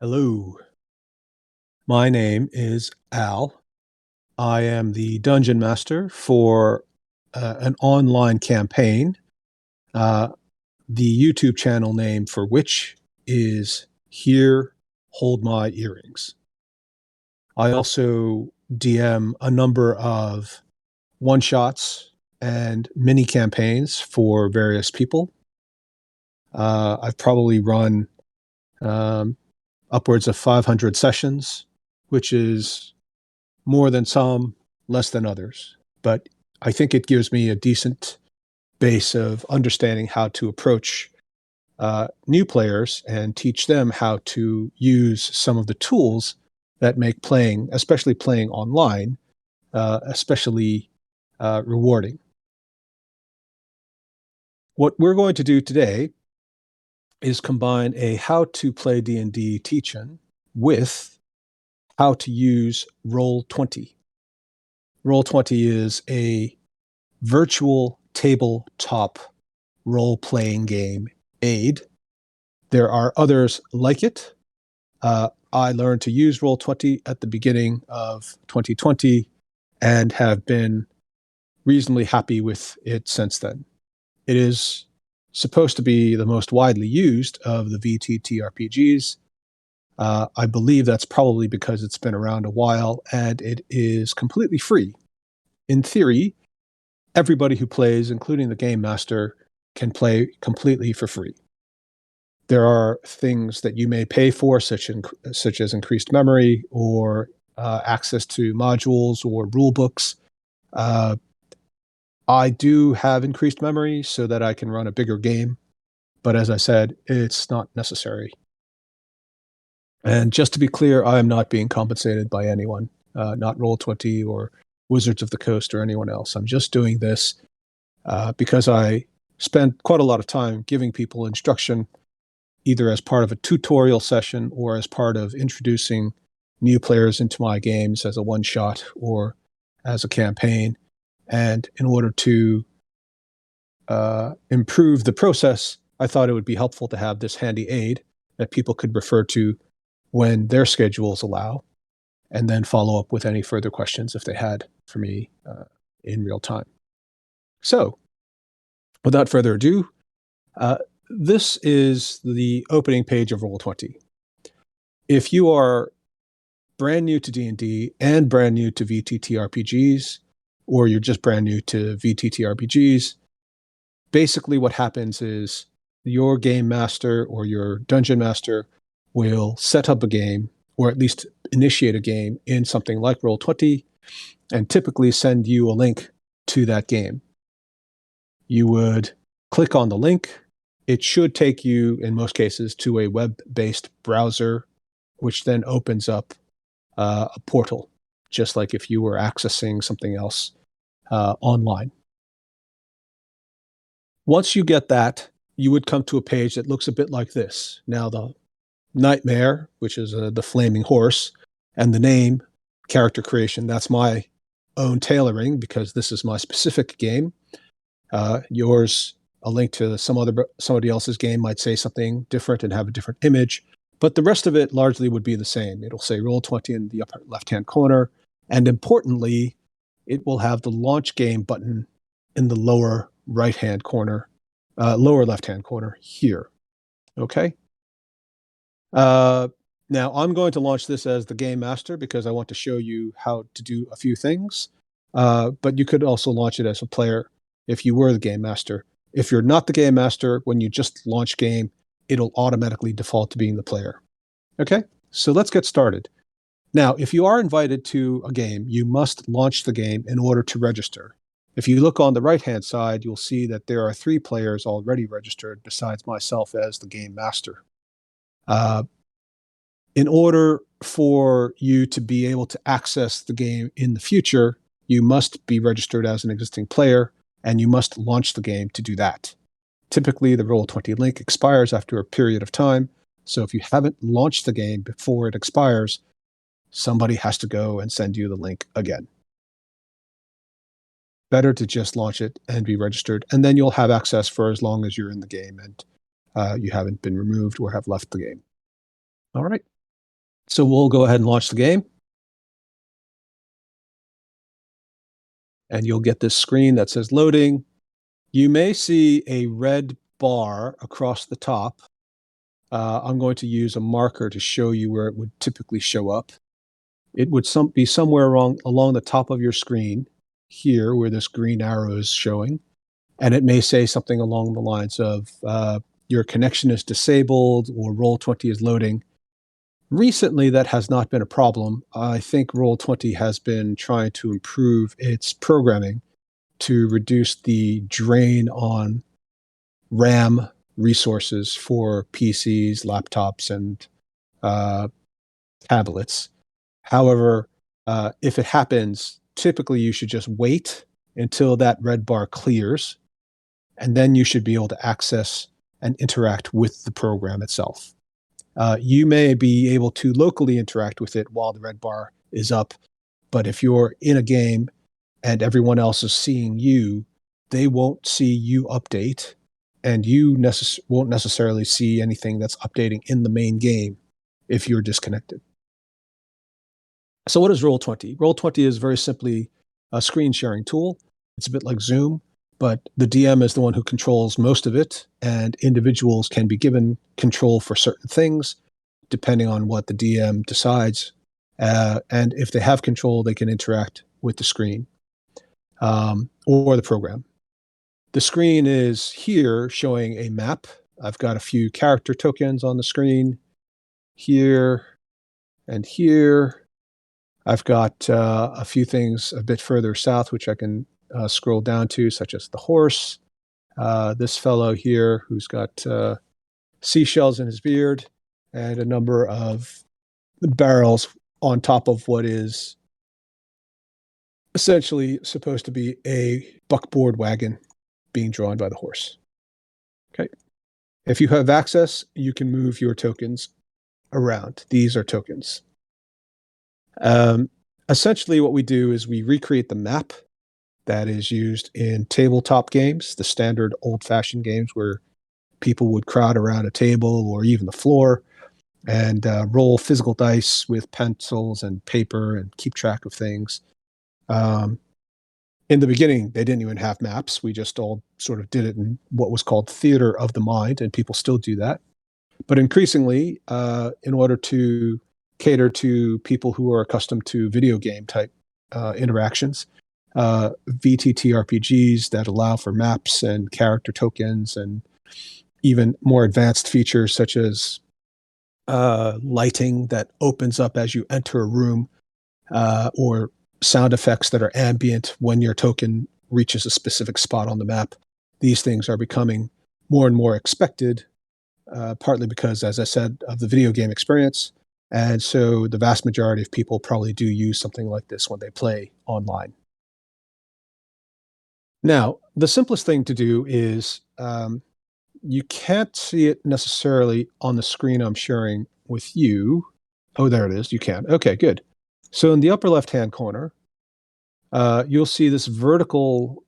Hello, my name is Al. I am the dungeon master for an online campaign, uh, the YouTube channel name for which is Here, Hold My Earrings. I also DM a number of one shots and mini campaigns for various people. I've probably run um, upwards of 500 sessions, which is more than some, less than others. But I think it gives me a decent base of understanding how to approach new players and teach them how to use some of the tools that make playing, especially playing online, especially rewarding. What we're going to do today is combine a how to play D&D teach-in with how to use Roll20. Roll20 is a virtual tabletop role-playing game aid. There are others like it. I learned to use Roll20 at the beginning of 2020 and have been reasonably happy with it since then. It is supposed to be the most widely used of the VTT RPGs. I believe that's probably because it's been around a while and it is completely free. In theory, everybody who plays, including the game master, can play completely for free. There are things that you may pay for, such as increased memory or access to modules or rule books. I do have increased memory so that I can run a bigger game, but as I said, it's not necessary. And just to be clear, I am not being compensated by anyone, not Roll20 or Wizards of the Coast or anyone else. I'm just doing this because I spent quite a lot of time giving people instruction, either as part of a tutorial session or as part of introducing new players into my games as a one-shot or as a campaign. And in order to improve the process, I thought it would be helpful to have this handy aid that people could refer to when their schedules allow, and then follow up with any further questions if they had for me in real time. So, without further ado, this is the opening page of Roll20. If you are brand new to D&D and brand new to VTT RPGs, or you're just brand new to VTT RPGs, basically what happens is your game master or your dungeon master will set up a game, or at least initiate a game in something like Roll20, and typically send you a link to that game. You would click on the link. It should take you, in most cases, to a web-based browser, which then opens up a portal, just like if you were accessing something else online. Once you get that, you would come to a page that looks a bit like this. Now, the Nightmare, which is the flaming horse, and the name, character creation, that's my own tailoring because this is my specific game. Yours, a link to somebody else's game might say something different and have a different image, but the rest of it largely would be the same. It'll say Roll20 in the upper left-hand corner, and importantly, it will have the launch game button in the lower right-hand corner, lower left-hand corner here. Okay? Now, I'm going to launch this as the game master because I want to show you how to do a few things. But you could also launch it as a player if you were the game master. If you're not the game master, when you just launch game, it'll automatically default to being the player. Okay, so let's get started. Now, if you are invited to a game, you must launch the game in order to register. If you look on the right-hand side, you'll see that there are 3 players already registered besides myself as the game master. In order for you to be able to access the game in the future, you must be registered as an existing player, and you must launch the game to do that. Typically, the Roll20 link expires after a period of time, so if you haven't launched the game before it expires, somebody has to go and send you the link again. Better to just launch it and be registered, and then you'll have access for as long as you're in the game and you haven't been removed or have left the game. All right. So we'll go ahead and launch the game. And you'll get this screen that says loading. You may see a red bar across the top. I'm going to use a marker to show you where it would typically show up. It would be somewhere along the top of your screen here where this green arrow is showing. And it may say something along the lines of your connection is disabled or Roll20 is loading. Recently, that has not been a problem. I think Roll20 has been trying to improve its programming to reduce the drain on RAM resources for PCs, laptops, and tablets. However, if it happens, typically you should just wait until that red bar clears, and then you should be able to access and interact with the program itself. You may be able to locally interact with it while the red bar is up, but if you're in a game and everyone else is seeing you, they won't see you update, and you won't necessarily see anything that's updating in the main game if you're disconnected. So what is Roll20? Roll20 is very simply a screen sharing tool. It's a bit like Zoom, but the DM is the one who controls most of it, and individuals can be given control for certain things depending on what the DM decides. And if they have control, they can interact with the screen or the program. The screen is here showing a map. I've got a few character tokens on the screen here and here. I've got a few things a bit further south, which I can scroll down to, such as the horse, this fellow here who's got seashells in his beard, and a number of barrels on top of what is essentially supposed to be a buckboard wagon being drawn by the horse. Okay. If you have access, you can move your tokens around. These are tokens. Essentially, what we do is we recreate the map that is used in tabletop games, the standard old-fashioned games where people would crowd around a table or even the floor and roll physical dice with pencils and paper and keep track of things. In the beginning, they didn't even have maps. We just all sort of did it in what was called theater of the mind, and people still do that. But increasingly, in order to cater to people who are accustomed to video game type interactions, VTT RPGs that allow for maps and character tokens and even more advanced features such as lighting that opens up as you enter a room, or sound effects that are ambient when your token reaches a specific spot on the map. These things are becoming more and more expected, partly because, as I said, of the video game experience. And so the vast majority of people probably do use something like this when they play online. Now, the simplest thing to do is you can't see it necessarily on the screen I'm sharing with you. Oh, there it is. You can. Okay, good. So in the upper left-hand corner, you'll see this vertical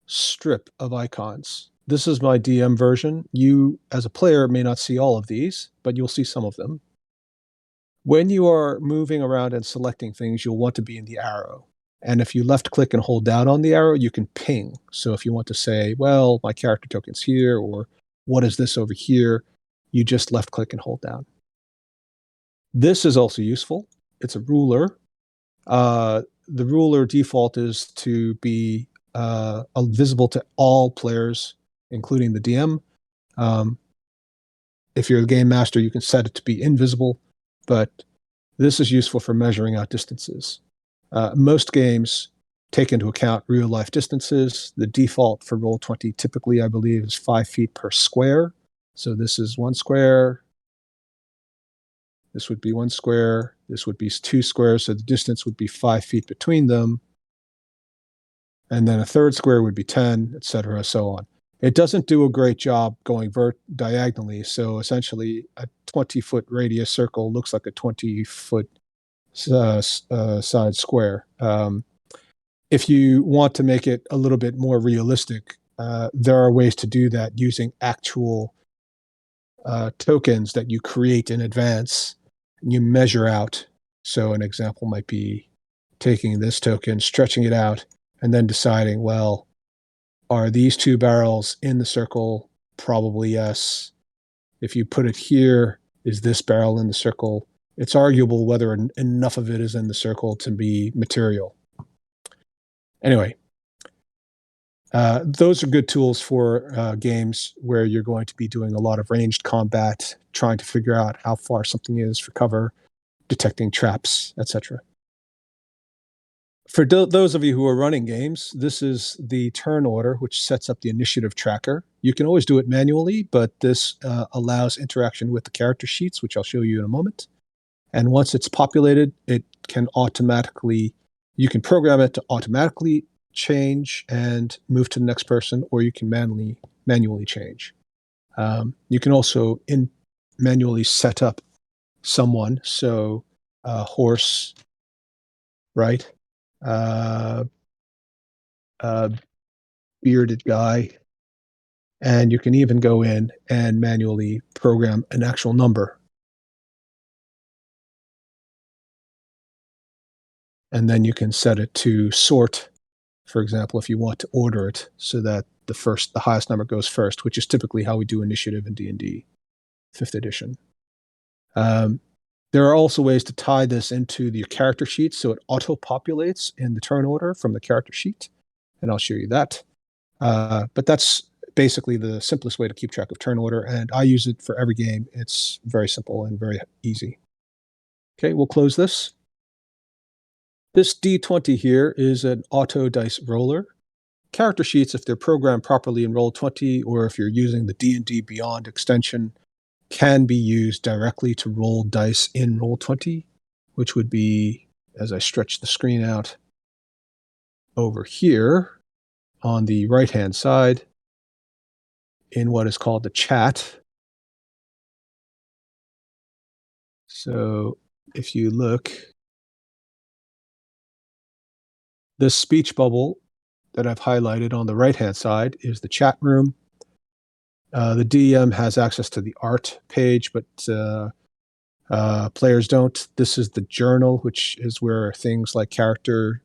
strip of icons. This is my DM version. You, as a player, may not see all of these, but you'll see some of them. When you are moving around and selecting things, you'll want to be in the arrow. And if you left click and hold down on the arrow, you can ping. So if you want to say, well, my character token's here, or what is this over here, you just left click and hold down. This is also useful. It's a ruler. The ruler default is to be visible to all players, including the DM. If you're the game master, you can set it to be invisible, but this is useful for measuring out distances. Most games take into account real life distances. The default for Roll20 typically, I believe, is 5 feet per square. So this is 1 square. This would be 1 square. This would be 2 squares. So the distance would be 5 feet between them. And then a third square would be 10, et cetera, so on. It doesn't do a great job going diagonally. So essentially, a 20-foot radius circle looks like a 20-foot side square. If you want to make it a little bit more realistic, there are ways to do that using actual tokens that you create in advance you measure out. So an example might be taking this token, stretching it out, and then deciding, well, are these two barrels in the circle? Probably yes. If you put it here, is this barrel in the circle? It's arguable whether enough of it is in the circle to be material. Anyway, those are good tools for games where you're going to be doing a lot of ranged combat, trying to figure out how far something is for cover, detecting traps, etc. For those of you who are running games, this is the turn order, which sets up the initiative tracker. You can always do it manually, but this allows interaction with the character sheets, which I'll show you in a moment. And once it's populated, it can automatically, you can program it to automatically change and move to the next person, or you can manually change. You can also manually set up someone. So horse, right? Bearded guy. And you can even go in and manually program an actual number. And then you can set it to sort, for example, if you want to order it so that the highest number goes first, which is typically how we do initiative in D&D 5th edition. There are also ways to tie this into the character sheet so it auto-populates in the turn order from the character sheet, and I'll show you that. But that's basically the simplest way to keep track of turn order, and I use it for every game. It's very simple and very easy. Okay, we'll close this. This D20 here is an auto dice roller. Character sheets, if they're programmed properly in Roll20, or if you're using the D&D Beyond extension, can be used directly to roll dice in Roll20, which would be, as I stretch the screen out, over here on the right-hand side in what is called the chat. So if you look, this speech bubble that I've highlighted on the right-hand side is the chat room. The DM has access to the art page, but players don't. This is the journal, which is where things like character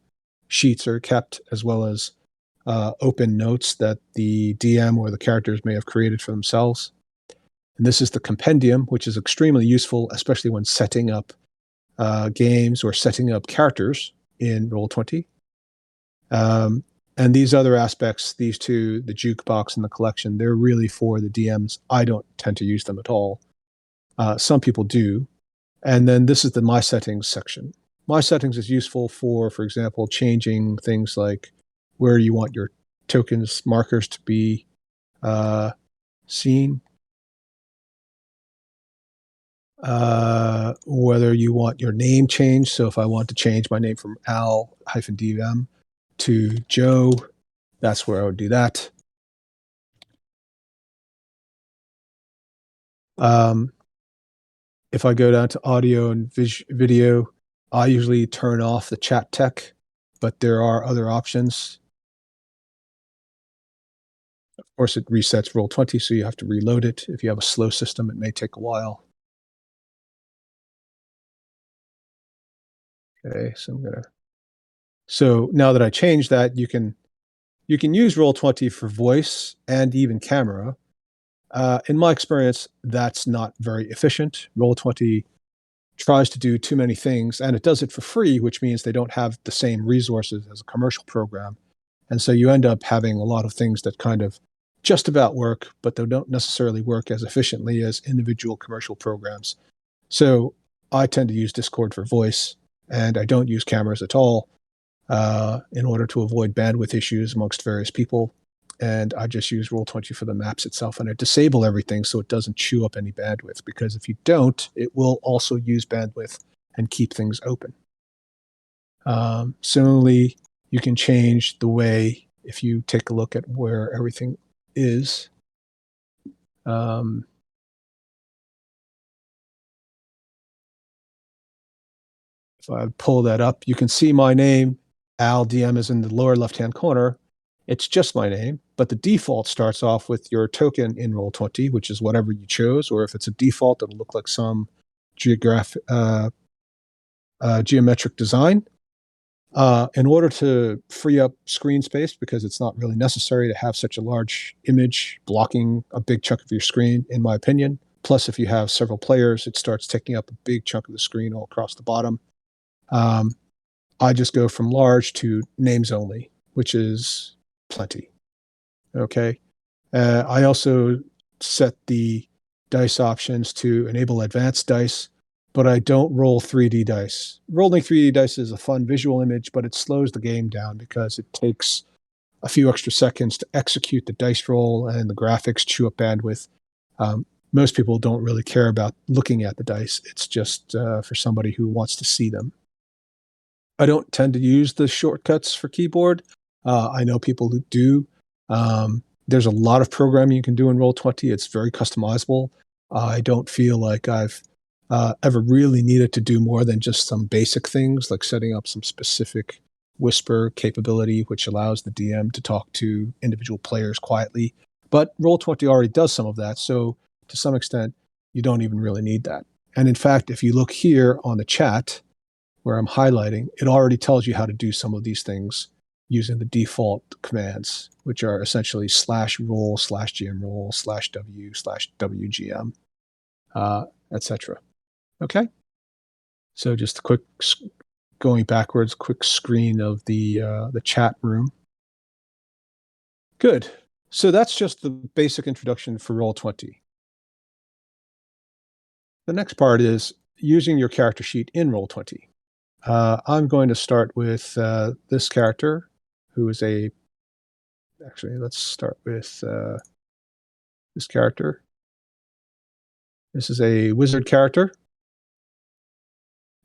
sheets are kept, as well as open notes that the DM or the characters may have created for themselves. And this is the compendium, which is extremely useful, especially when setting up games or setting up characters in Roll20. And these other aspects, these two, the jukebox and the collection, they're really for the DMs. I don't tend to use them at all. Some people do. And then this is the My Settings section. My Settings is useful for example, changing things like where you want your tokens markers to be seen. Whether you want your name changed. So if I want to change my name from Al-DM to Joe, that's where I would do that. If I go down to audio and video, I usually turn off the chat tech, but there are other options. Of course, it resets Roll20, so you have to reload it. If you have a slow system, it may take a while. Okay, so now that I changed that, you can use Roll20 for voice and even camera. In my experience, that's not very efficient. Roll20 tries to do too many things, and it does it for free, which means they don't have the same resources as a commercial program. And so you end up having a lot of things that kind of just about work, but they don't necessarily work as efficiently as individual commercial programs. So I tend to use Discord for voice, and I don't use cameras at all in order to avoid bandwidth issues amongst various people. And I just use Roll20 for the maps itself, and I disable everything so it doesn't chew up any bandwidth, because if you don't, it will also use bandwidth and keep things open. Similarly, you can change the way, if you take a look at where everything is. If I pull that up, you can see my name. Al DM is in the lower left-hand corner. It's just my name, but the default starts off with your token in Roll20, which is whatever you chose, or if it's a default, it'll look like some geometric design. In order to free up screen space, because it's not really necessary to have such a large image blocking a big chunk of your screen, in my opinion. Plus, if you have several players, it starts taking up a big chunk of the screen all across the bottom. I just go from large to names only, which is plenty. Okay. I also set the dice options to enable advanced dice, but I don't roll 3D dice. Rolling 3D dice is a fun visual image, but it slows the game down because it takes a few extra seconds to execute the dice roll, and the graphics chew up bandwidth. Most people don't really care about looking at the dice. It's just for somebody who wants to see them. I don't tend to use the shortcuts for keyboard. I know people who do. There's a lot of programming you can do in Roll20. It's very customizable. I don't feel like I've ever really needed to do more than just some basic things, like setting up some specific whisper capability, which allows the DM to talk to individual players quietly. But Roll20 already does some of that, so to some extent, you don't even really need that. And in fact, if you look here on the chat, where I'm highlighting, it already tells you how to do some of these things using the default commands, which are essentially /roll, /gmroll, /w, /wgm, etc. Okay. So just a quick, going backwards, quick screen of the chat room. Good. So that's just the basic introduction for Roll20. The next part is using your character sheet in Roll20. I'm going to start with this character, who is actually, let's start with this character. This is a wizard character.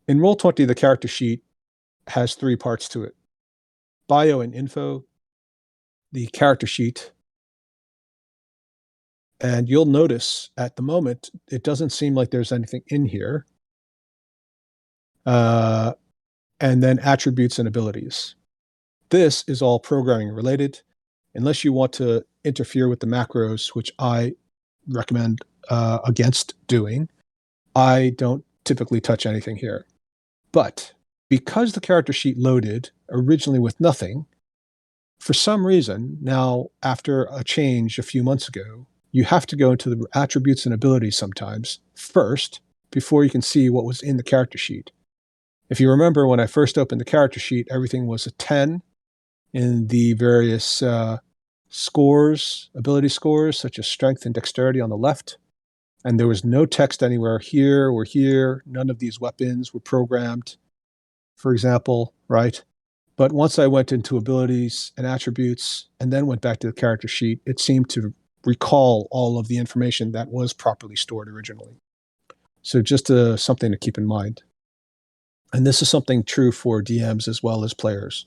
In Roll20, the character sheet has 3 parts to it: bio and info, the character sheet, and you'll notice at the moment, it doesn't seem like there's anything in here. And then attributes and abilities. This is all programming related, unless you want to interfere with the macros, which I recommend against doing. I don't typically touch anything here. But because the character sheet loaded originally with nothing, for some reason, now after a change a few months ago, you have to go into the attributes and abilities sometimes first before you can see what was in the character sheet. If you remember, when I first opened the character sheet, everything was a 10 in the various scores, ability scores, such as strength and dexterity on the left. And there was no text anywhere here or here. None of these weapons were programmed, for example, right? But once I went into abilities and attributes and then went back to the character sheet, it seemed to recall all of the information that was properly stored originally. So just something to keep in mind. And this is something true for DMs as well as players.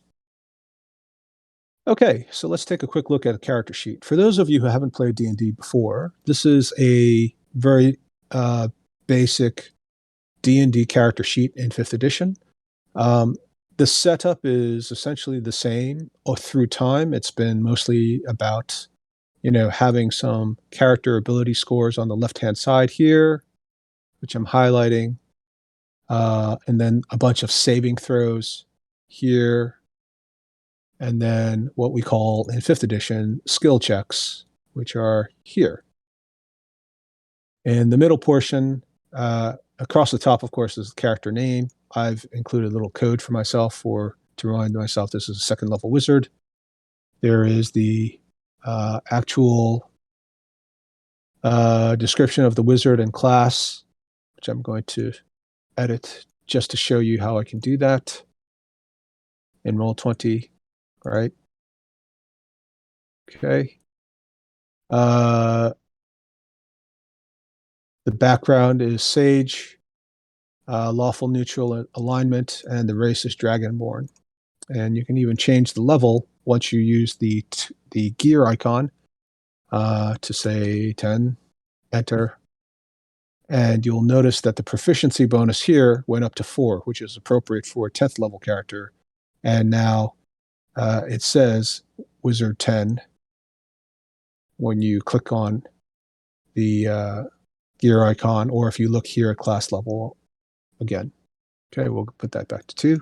Okay, so let's take a quick look at a character sheet. For those of you who haven't played D&D before, this is a very basic D&D character sheet in 5th edition. The setup is essentially the same through time. It's been mostly about, having some character ability scores on the left-hand side here, which I'm highlighting. And then a bunch of saving throws here. And then what we call in 5th edition skill checks, which are here. In the middle portion, across the top, of course, is the character name. I've included a little code for myself to remind myself this is a 2nd level wizard. There is the actual description of the wizard and class, which I'm going to edit just to show you how I can do that in Roll20, right? Okay. The background is sage, lawful neutral alignment, and the race is dragonborn. And you can even change the level once you use the gear icon to say 10, enter. And you'll notice that the proficiency bonus here went up to 4, which is appropriate for a 10th level character. And now it says Wizard 10 when you click on the gear icon, or if you look here at class level again. Okay, we'll put that back to 2.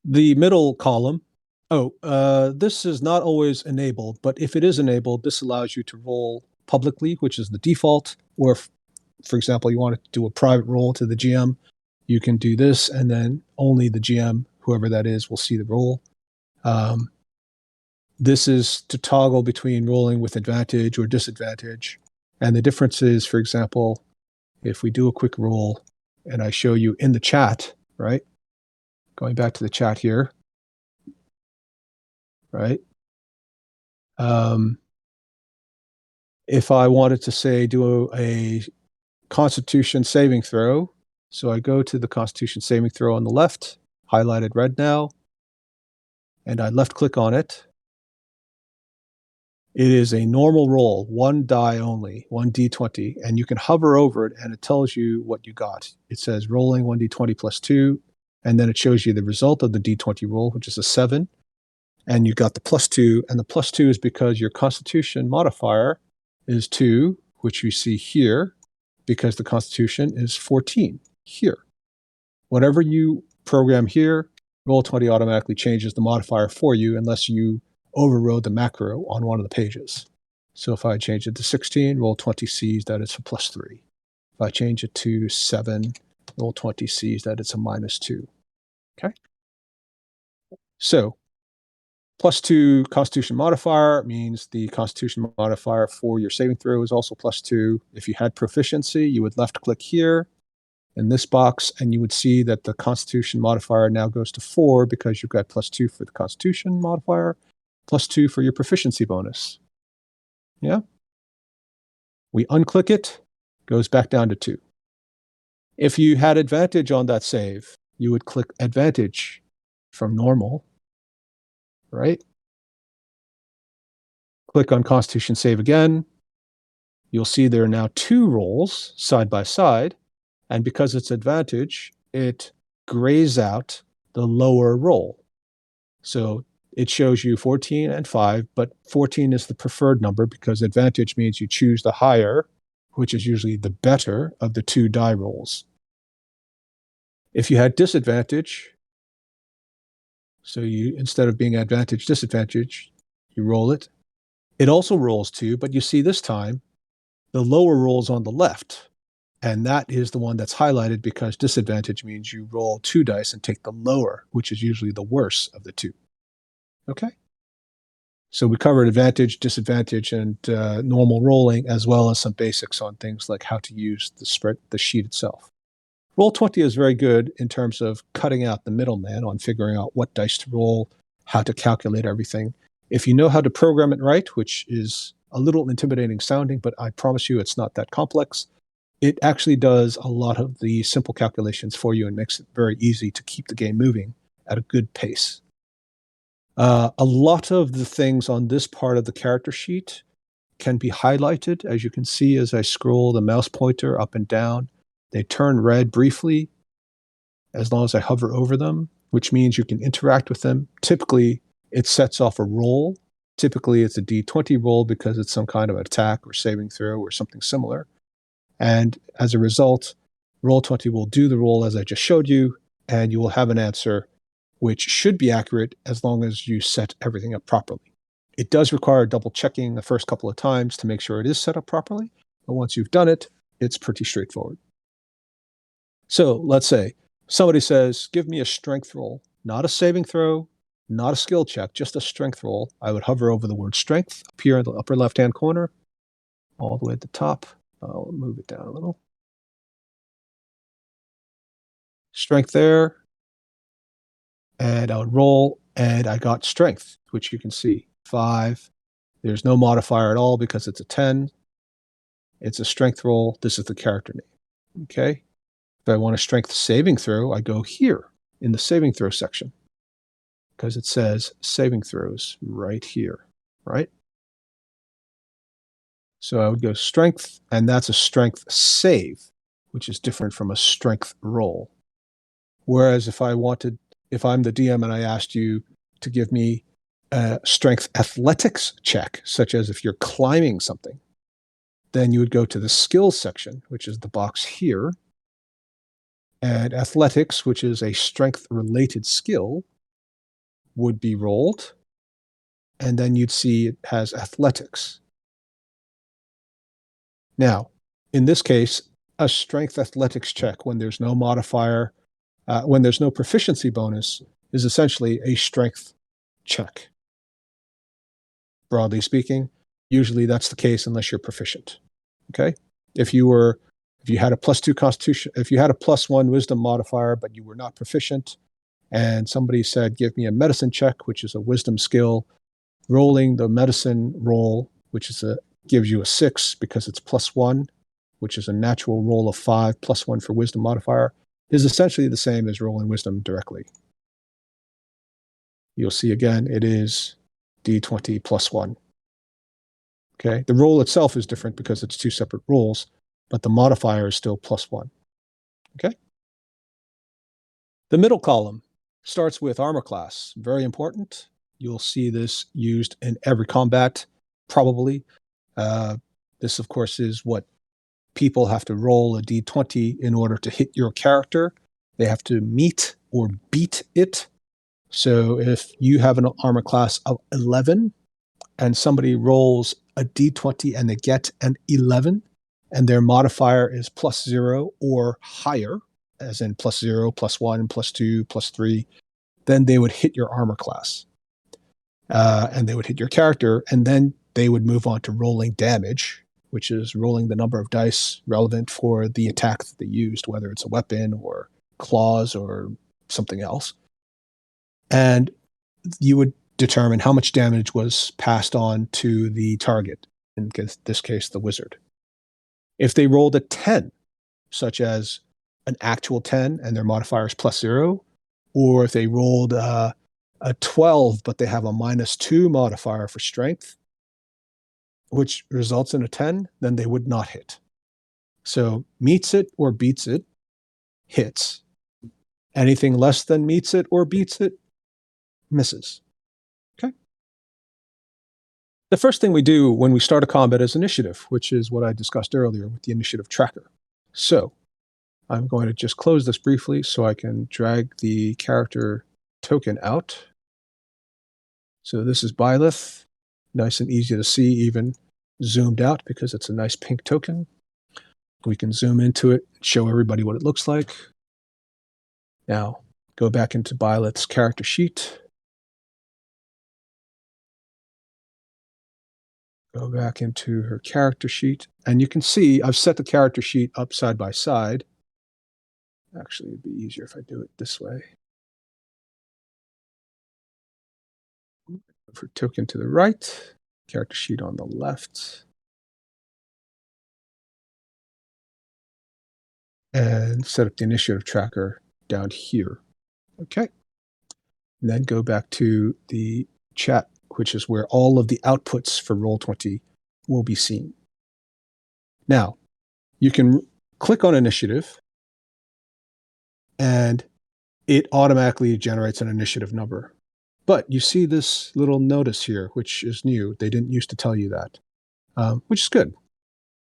The middle column, this is not always enabled, but if it is enabled, this allows you to roll publicly, which is the default, or if, for example, you want to do a private roll to the GM, you can do this, and then only the GM, whoever that is, will see the roll. This is to toggle between rolling with advantage or disadvantage. And the difference is, for example, if we do a quick roll and I show you in the chat, right? Going back to the chat here, right? If I wanted to say do a Constitution saving throw, so I go to the Constitution saving throw on the left, highlighted red now, and I left click on it. It is a normal roll, 1 die only, 1 d20, and you can hover over it and it tells you what you got. It says rolling 1d20 plus 2, and then it shows you the result of the d20 roll, which is a 7, and you got the plus 2, and the plus 2 is because your Constitution modifier is 2, which you see here, because the Constitution is 14 here. Whatever you program here, Roll20 automatically changes the modifier for you unless you overrode the macro on one of the pages. So if I change it to 16, Roll20 sees that it's a plus 3. If I change it to 7, Roll20 sees that it's a minus 2. Okay? So plus 2 Constitution modifier means the Constitution modifier for your saving throw is also plus 2. If you had proficiency, you would left click here in this box, and you would see that the Constitution modifier now goes to 4 because you've got plus 2 for the Constitution modifier, plus 2 for your proficiency bonus. Yeah? We unclick it, goes back down to 2. If you had advantage on that save, you would click advantage from normal, right? Click on Constitution save again. You'll see there are now 2 rolls side by side, and because it's advantage, it grays out the lower roll. So it shows you 14 and 5, but 14 is the preferred number because advantage means you choose the higher, which is usually the better of the 2 die rolls. If you had disadvantage, so you, instead of being advantage, disadvantage, you roll it. It also rolls 2, but you see this time, the lower roll's on the left. And that is the one that's highlighted because disadvantage means you roll 2 dice and take the lower, which is usually the worse of the 2. Okay? So we covered advantage, disadvantage, and normal rolling, as well as some basics on things like how to use the sheet itself. Roll20 is very good in terms of cutting out the middleman on figuring out what dice to roll, how to calculate everything. If you know how to program it right, which is a little intimidating sounding, but I promise you it's not that complex, it actually does a lot of the simple calculations for you and makes it very easy to keep the game moving at a good pace. A lot of the things on this part of the character sheet can be highlighted. As you can see, as I scroll the mouse pointer up and down, they turn red briefly as long as I hover over them, which means you can interact with them. Typically, it sets off a roll. Typically, it's a D20 roll because it's some kind of attack or saving throw or something similar. And as a result, Roll20 will do the roll as I just showed you, and you will have an answer which should be accurate as long as you set everything up properly. It does require double checking the first couple of times to make sure it is set up properly, but once you've done it, it's pretty straightforward. So let's say somebody says, give me a strength roll, not a saving throw, not a skill check, just a strength roll. I would hover over the word strength up here in the upper left-hand corner, all the way at the top. I'll move it down a little. Strength there. And I would roll, and I got strength, which you can see, 5. There's no modifier at all because it's a 10. It's a strength roll. This is the character name. Okay? If I want a strength saving throw, I go here in the saving throw section because it says saving throws right here, right? So I would go strength, and that's a strength save, which is different from a strength roll. Whereas if I'm the DM and I asked you to give me a strength athletics check, such as if you're climbing something, then you would go to the skills section, which is the box here. And athletics, which is a strength-related skill, would be rolled. And then you'd see it has athletics. Now, in this case, a strength athletics check when there's no modifier, when there's no proficiency bonus, is essentially a strength check. Broadly speaking, usually that's the case unless you're proficient. Okay? If you had a +2 constitution, if you had a +1 wisdom modifier, but you were not proficient, and somebody said, give me a medicine check, which is a wisdom skill, rolling the medicine roll, which is gives you a 6 because it's +1, which is a natural roll of 5 +1 for wisdom modifier, is essentially the same as rolling wisdom directly. You'll see again, it is D20 +1. Okay, the roll itself is different because it's two separate rolls, but the modifier is still +1. Okay. The middle column starts with armor class. Very important. You'll see this used in every combat, probably. This, of course, is what people have to roll a d20 in order to hit your character. They have to meet or beat it. So if you have an armor class of 11 and somebody rolls a d20 and they get an 11 and their modifier is +0 or higher, as in +0, +1, +2, +3, then they would hit your armor class. And they would hit your character, and then they would move on to rolling damage, which is rolling the number of dice relevant for the attack that they used, whether it's a weapon or claws or something else. And you would determine how much damage was passed on to the target, in this case, the wizard. If they rolled a 10, such as an actual 10 and their modifier is +0, or if they rolled a 12, but they have a -2 modifier for strength, which results in a 10, then they would not hit. So meets it or beats it, hits. Anything less than meets it or beats it, misses. Okay. The first thing we do when we start a combat is initiative, which is what I discussed earlier with the initiative tracker. So I'm going to just close this briefly so I can drag the character token out. So this is Byleth. Nice and easy to see, even zoomed out, because it's a nice pink token. We can zoom into it and show everybody what it looks like. Now, go back into Byleth's character sheet. Go back into her character sheet. And you can see I've set the character sheet up side by side. Actually, it'd be easier if I do it this way. For token to the right, character sheet on the left. And set up the initiative tracker down here. Okay. And then go back to the chat, which is where all of the outputs for Roll20 will be seen. Now, you can click on initiative, and it automatically generates an initiative number. But you see this little notice here, which is new. They didn't used to tell you that, which is good.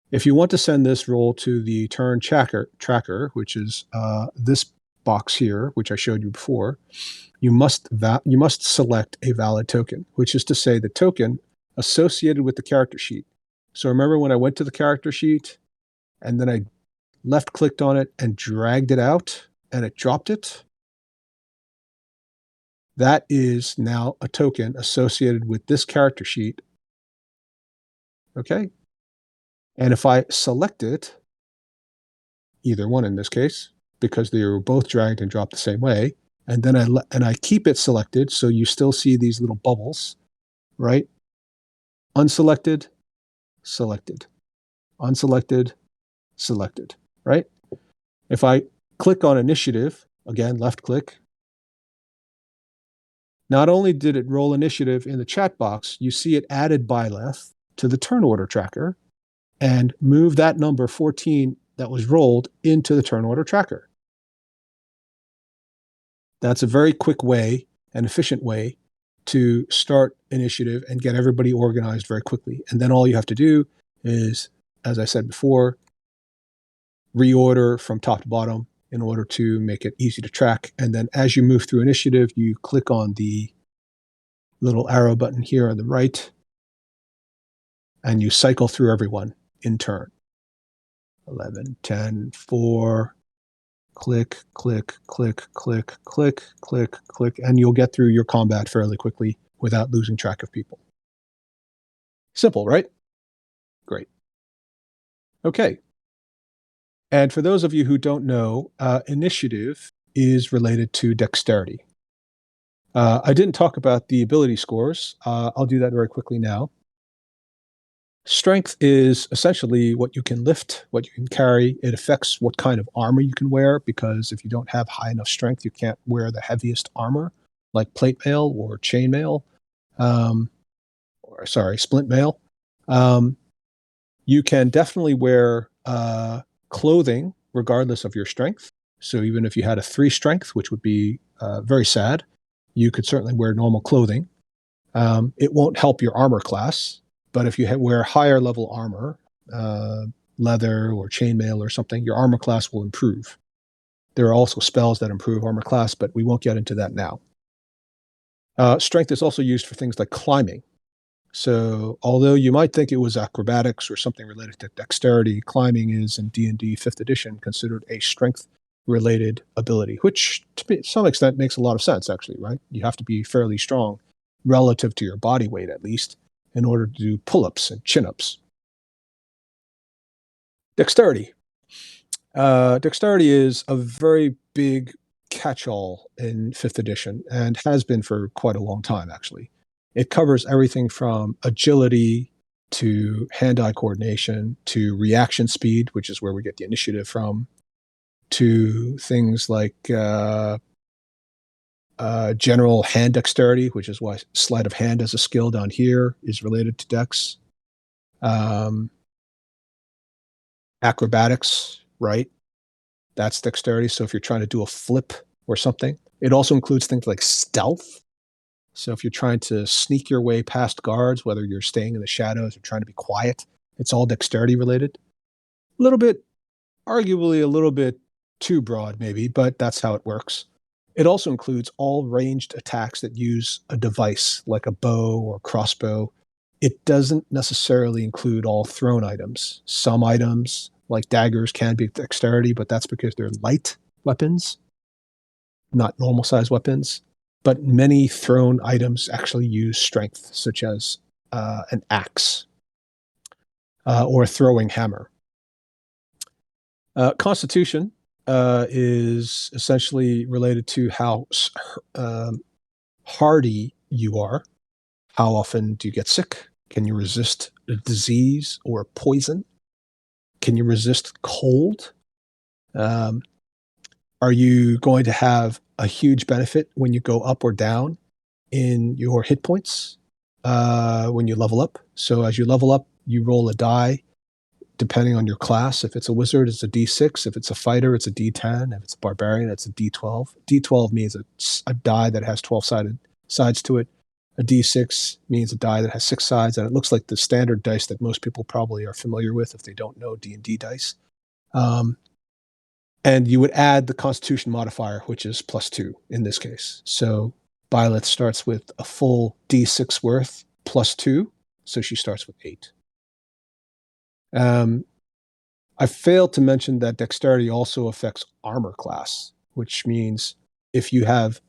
If you want to send this roll to the turn tracker, which is this box here, which I showed you before, you must select a valid token, which is to say the token associated with the character sheet. So remember when I went to the character sheet and then I left-clicked on it and dragged it out and it dropped it? That is now a token associated with this character sheet. Okay? And if I select it, either one in this case, because they were both dragged and dropped the same way, and then I keep it selected, so you still see these little bubbles, right? Unselected, selected. Unselected, selected, right? If I click on initiative, again, left click, not only did it roll initiative in the chat box, you see it added Byleth to the turn order tracker and move that number 14 that was rolled into the turn order tracker. That's a very quick way and efficient way to start initiative and get everybody organized very quickly. And then all you have to do is as I said before, reorder from top to bottom in order to make it easy to track. And then as you move through initiative, you click on the little arrow button here on the right, and you cycle through everyone in turn. 11, 10, 4, click, click, click, click, click, click, click, and you'll get through your combat fairly quickly without losing track of people. Simple, right? Great. Okay. And for those of you who don't know, initiative is related to dexterity. I didn't talk about the ability scores. I'll do that very quickly now. Strength is essentially what you can lift, what you can carry. It affects what kind of armor you can wear, because if you don't have high enough strength, you can't wear the heaviest armor, like plate mail or chain mail, splint mail. You can definitely wear clothing regardless of your strength. So even if you had a 3 strength, which would be very sad, you could certainly wear normal clothing. It won't help your armor class, but if you wear higher level armor, leather or chainmail or something, your armor class will improve. There are also spells that improve armor class, but we won't get into that now. Strength is also used for things like climbing. So although you might think it was acrobatics or something related to dexterity, climbing is in D&D 5th edition considered a strength-related ability, which to some extent makes a lot of sense, actually, right? You have to be fairly strong relative to your body weight, at least, in order to do pull-ups and chin-ups. Dexterity. Dexterity is a very big catch-all in 5th edition and has been for quite a long time, actually. It covers everything from agility to hand-eye coordination to reaction speed, which is where we get the initiative from, to things like general hand dexterity, which is why sleight of hand as a skill down here is related to dex. Acrobatics, right? That's dexterity. So if you're trying to do a flip or something, it also includes things like stealth. So if you're trying to sneak your way past guards, whether you're staying in the shadows or trying to be quiet, it's all dexterity related. Arguably a little bit too broad maybe, but that's how it works. It also includes all ranged attacks that use a device like a bow or crossbow. It doesn't necessarily include all thrown items. Some items, like daggers, can be dexterity, but that's because they're light weapons, not normal size weapons. But many thrown items actually use strength, such as an axe or a throwing hammer. Constitution is essentially related to how hardy you are. How often do you get sick? Can you resist a disease or a poison? Can you resist cold? Are you going to have a huge benefit when you go up or down in your hit points when you level up? So as you level up, you roll a die depending on your class. If it's a wizard, it's a D6. If it's a fighter, it's a D10. If it's a barbarian, it's a D12. D12 means a die that has 12 sides to it. A D6 means a die that has 6 sides, and it looks like the standard dice that most people probably are familiar with if they don't know D&D dice. And you would add the Constitution modifier, which is +2 in this case. So Byleth starts with a full D6 worth +2, so she starts with 8. I failed to mention that dexterity also affects armor class, which means if you have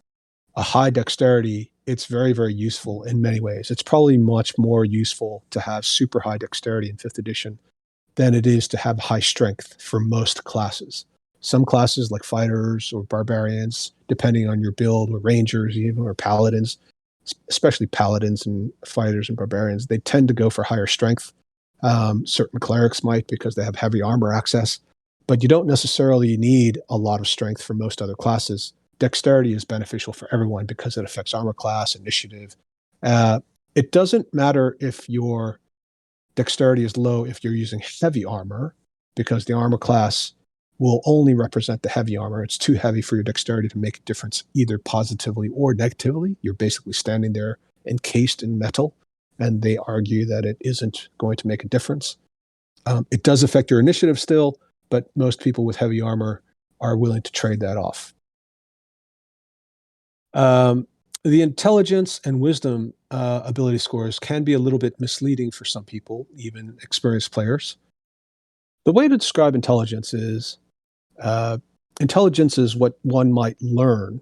a high dexterity, it's very, very useful in many ways. It's probably much more useful to have super high dexterity in 5th edition than it is to have high strength for most classes. Some classes like fighters or barbarians, depending on your build, or rangers even, or paladins, especially paladins and fighters and barbarians, they tend to go for higher strength. Certain clerics might because they have heavy armor access, but you don't necessarily need a lot of strength for most other classes. Dexterity is beneficial for everyone because it affects armor class, initiative. It doesn't matter if your dexterity is low if you're using heavy armor, because the armor class will only represent the heavy armor. It's too heavy for your dexterity to make a difference either positively or negatively. You're basically standing there encased in metal, and they argue that it isn't going to make a difference. It does affect your initiative still, but most people with heavy armor are willing to trade that off. The intelligence and wisdom ability scores can be a little bit misleading for some people, even experienced players. The way to describe intelligence is what one might learn.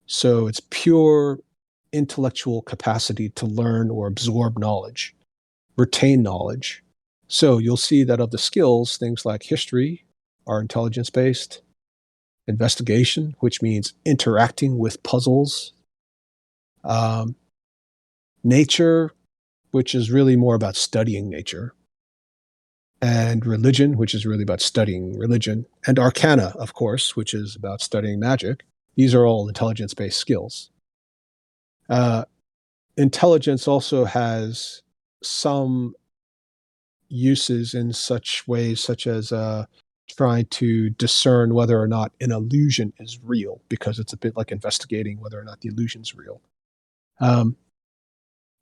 So it's pure intellectual capacity to learn or absorb knowledge, retain knowledge. So you'll see that of the skills, things like history are intelligence-based, investigation, which means interacting with puzzles, nature, which is really more about studying nature, and religion, which is really about studying religion, and arcana, of course, which is about studying magic. These are all intelligence-based skills. Intelligence also has some uses in such ways, such as trying to discern whether or not an illusion is real, because it's a bit like investigating whether or not the illusion's real.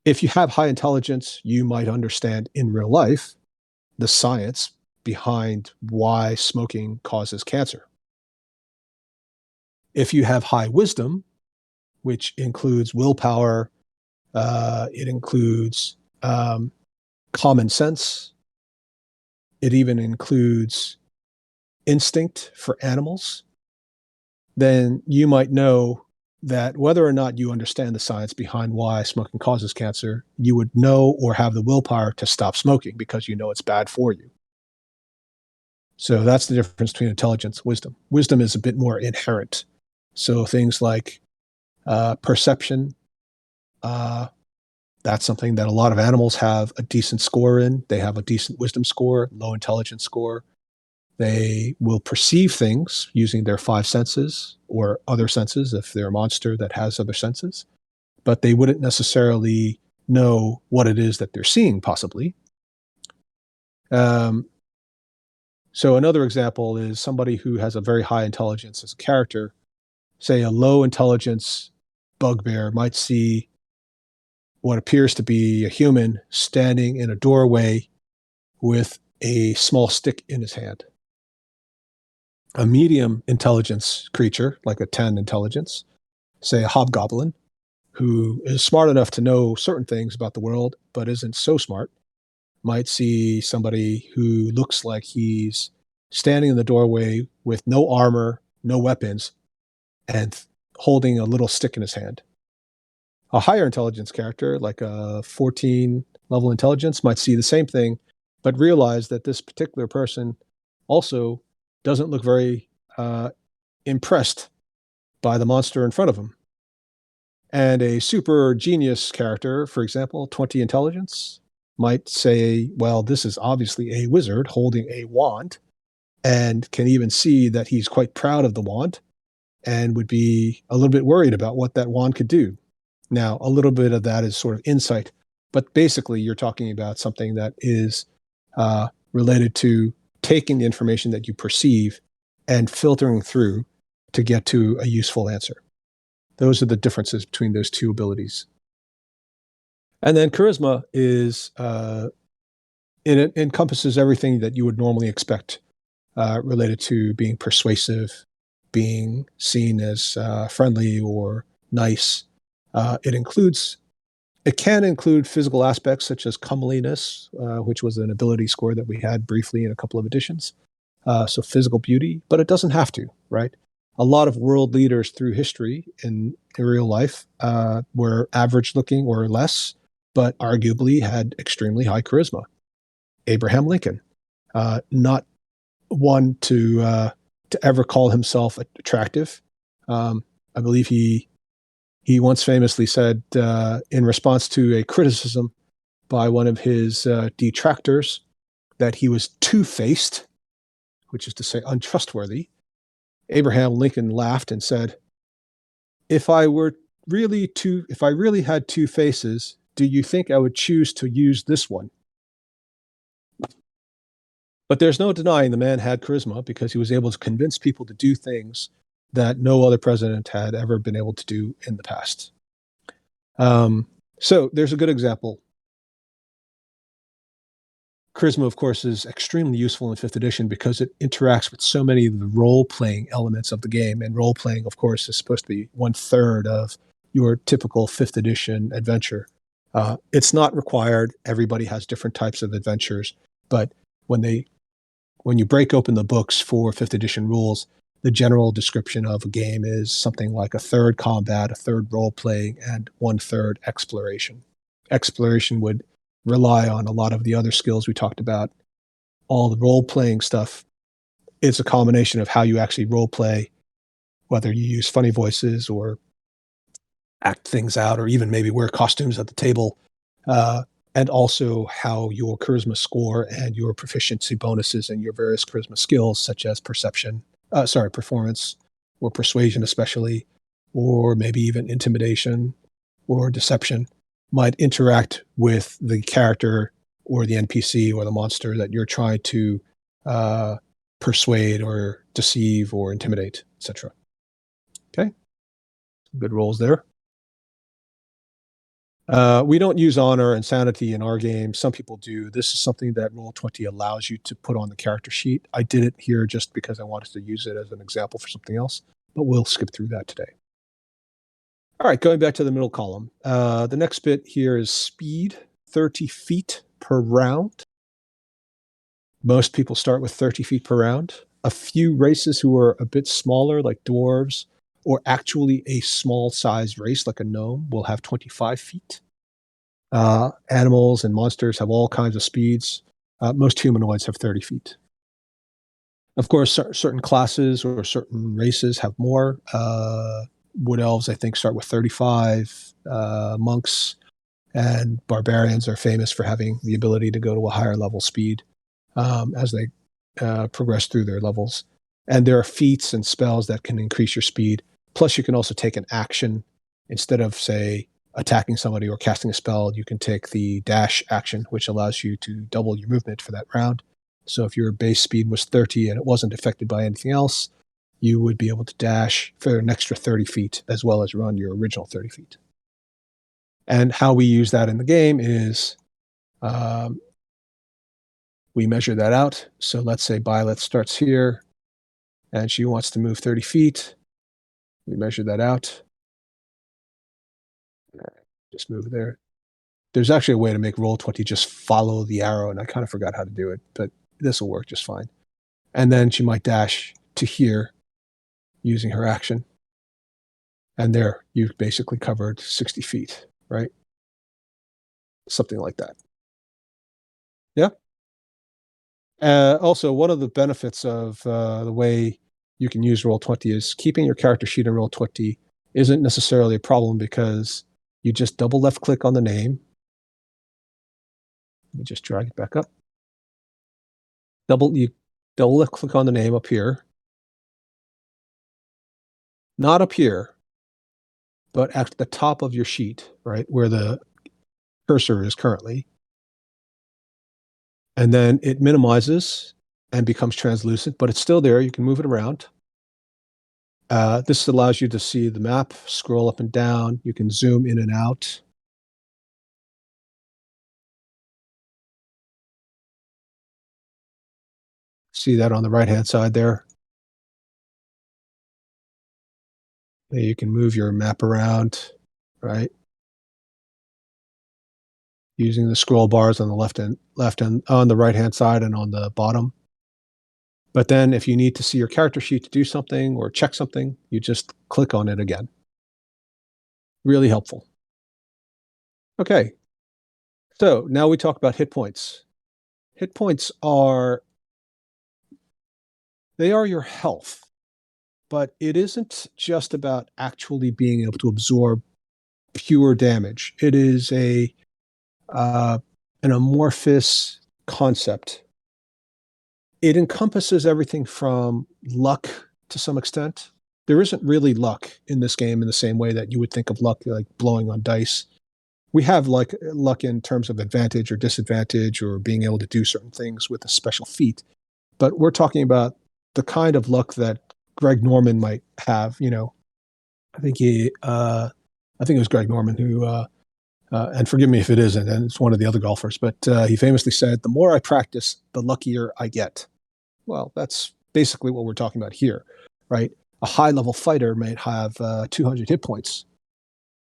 If you have high intelligence, you might understand in real life the science behind why smoking causes cancer. If you have high wisdom, which includes willpower, it includes common sense, it even includes instinct for animals, then you might know that whether or not you understand the science behind why smoking causes cancer, you would know or have the willpower to stop smoking because you know it's bad for you. So that's the difference between intelligence and wisdom. Wisdom is a bit more inherent. So things like perception, that's something that a lot of animals have a decent score in. They have a decent wisdom score, low intelligence score. They will perceive things using their 5 senses or other senses if they're a monster that has other senses, but they wouldn't necessarily know what it is that they're seeing, possibly. So another example is somebody who has a very high intelligence as a character, say a low intelligence bugbear might see what appears to be a human standing in a doorway with a small stick in his hand. A medium intelligence creature, like a 10 intelligence, say a hobgoblin, who is smart enough to know certain things about the world, but isn't so smart, might see somebody who looks like he's standing in the doorway with no armor, no weapons, and holding a little stick in his hand. A higher intelligence character, like a 14 level intelligence, might see the same thing, but realize that this particular person also doesn't look very impressed by the monster in front of him. And a super genius character, for example, 20 intelligence, might say, well, this is obviously a wizard holding a wand, and can even see that he's quite proud of the wand and would be a little bit worried about what that wand could do. Now, a little bit of that is sort of insight, but basically you're talking about something that is related to taking the information that you perceive and filtering through to get to a useful answer. Those are the differences between those two abilities. And then charisma is, it encompasses everything that you would normally expect related to being persuasive, being seen as friendly or nice. It can include physical aspects such as comeliness, which was an ability score that we had briefly in a couple of editions. So physical beauty, but it doesn't have to, right? A lot of world leaders through history in real life were average looking or less, but arguably had extremely high charisma. Abraham Lincoln, not one to ever call himself attractive. I believe he once famously said, in response to a criticism by one of his detractors, that he was two-faced, which is to say untrustworthy. Abraham Lincoln laughed and said, if I really had two faces, do you think I would choose to use this one? But there's no denying the man had charisma because he was able to convince people to do things that no other president had ever been able to do in the past. So there's a good example. Charisma, of course, is extremely useful in 5th edition because it interacts with so many of the role-playing elements of the game. And role-playing, of course, is supposed to be 1/3 of your typical 5th edition adventure. It's not required. Everybody has different types of adventures. But when you break open the books for 5th edition rules, the general description of a game is something like 1/3 combat, 1/3 role-playing, and 1/3 exploration. Exploration would rely on a lot of the other skills we talked about. All the role-playing stuff is a combination of how you actually role-play, whether you use funny voices or act things out, or even maybe wear costumes at the table, and also how your charisma score and your proficiency bonuses and your various charisma skills, such as performance, or persuasion especially, or maybe even intimidation or deception, might interact with the character or the NPC or the monster that you're trying to persuade or deceive or intimidate, etc. Okay, good rolls there. We don't use honor and sanity in our game. Some people do. This is something that Roll20 allows you to put on the character sheet. I did it here just because I wanted to use it as an example for something else, but we'll skip through that today. All right, going back to the middle column. The next bit here is speed, 30 feet per round. Most people start with 30 feet per round. A few races who are a bit smaller, like dwarves, or actually a small-sized race like a gnome, will have 25 feet. Animals and monsters have all kinds of speeds. Most humanoids have 30 feet. Of course, certain classes or certain races have more. Wood elves, I think, start with 35. Monks and barbarians are famous for having the ability to go to a higher level speed as they progress through their levels. And there are feats and spells that can increase your speed. Plus, you can also take an action. Instead of, say, attacking somebody or casting a spell, you can take the dash action, which allows you to double your movement for that round. So if your base speed was 30 and it wasn't affected by anything else, you would be able to dash for an extra 30 feet as well as run your original 30 feet. And how we use that in the game is we measure that out. So let's say Violet starts here and she wants to move 30 feet. We measure that out. Just move there. There's actually a way to make Roll20 just follow the arrow, and I kind of forgot how to do it, but this will work just fine. And then she might dash to here using her action. And there, you've basically covered 60 feet, right? Something like that. Yeah. Also, one of the benefits of the way you can use Roll20 is keeping your character sheet in Roll20 isn't necessarily a problem because you just double left click on the name. Let me just drag it back up. You double left click on the name up here. Not up here, but at the top of your sheet, right, where the cursor is currently. And then it minimizes and becomes translucent, but it's still there. You can move it around. This allows you to see the map, scroll up and down. You can zoom in and out. See that on the right-hand side there. You can move your map around, right? Using the scroll bars on the left and on the right-hand side and on the bottom. But then if you need to see your character sheet to do something or check something, you just click on it again. Really helpful. Okay. So now we talk about hit points. Hit points are your health, but it isn't just about actually being able to absorb pure damage. It is an amorphous concept. It encompasses everything from luck to some extent. There isn't really luck in this game in the same way that you would think of luck like blowing on dice. We have like luck in terms of advantage or disadvantage or being able to do certain things with a special feat. But we're talking about the kind of luck that Greg Norman might have. You know, I think it was Greg Norman who and forgive me if it isn't, and it's one of the other golfers, but he famously said, "The more I practice, the luckier I get." Well, that's basically what we're talking about here, right? A high level fighter might have 200 hit points,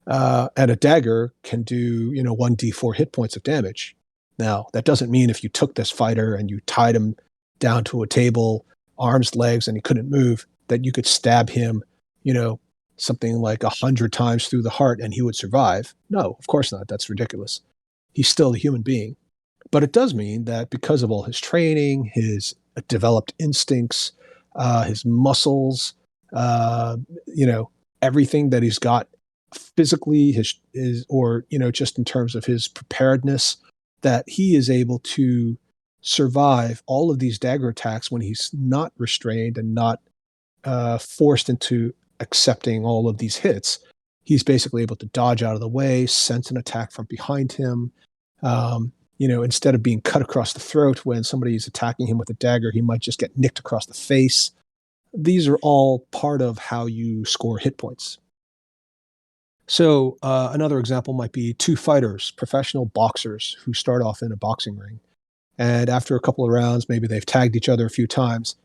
and a dagger can do 1d4 hit points of damage. Now, that doesn't mean if you took this fighter and you tied him down to a table, arms, legs, and he couldn't move, that you could stab him, you know, something like 100 times through the heart and he would survive. No, of course not. That's ridiculous. He's still a human being. But it does mean that because of all his training, his developed instincts, his muscles, uh, you know, everything that he's got physically, his or just in terms of his preparedness, that he is able to survive all of these dagger attacks when he's not restrained and not forced into accepting all of these hits. He's basically able to dodge out of the way, sense an attack from behind him. Instead of being cut across the throat when somebody is attacking him with a dagger, he might just get nicked across the face. These are all part of how you score hit points. So another example might be two fighters, professional boxers who start off in a boxing ring. And after a couple of rounds, maybe they've tagged each other a few times.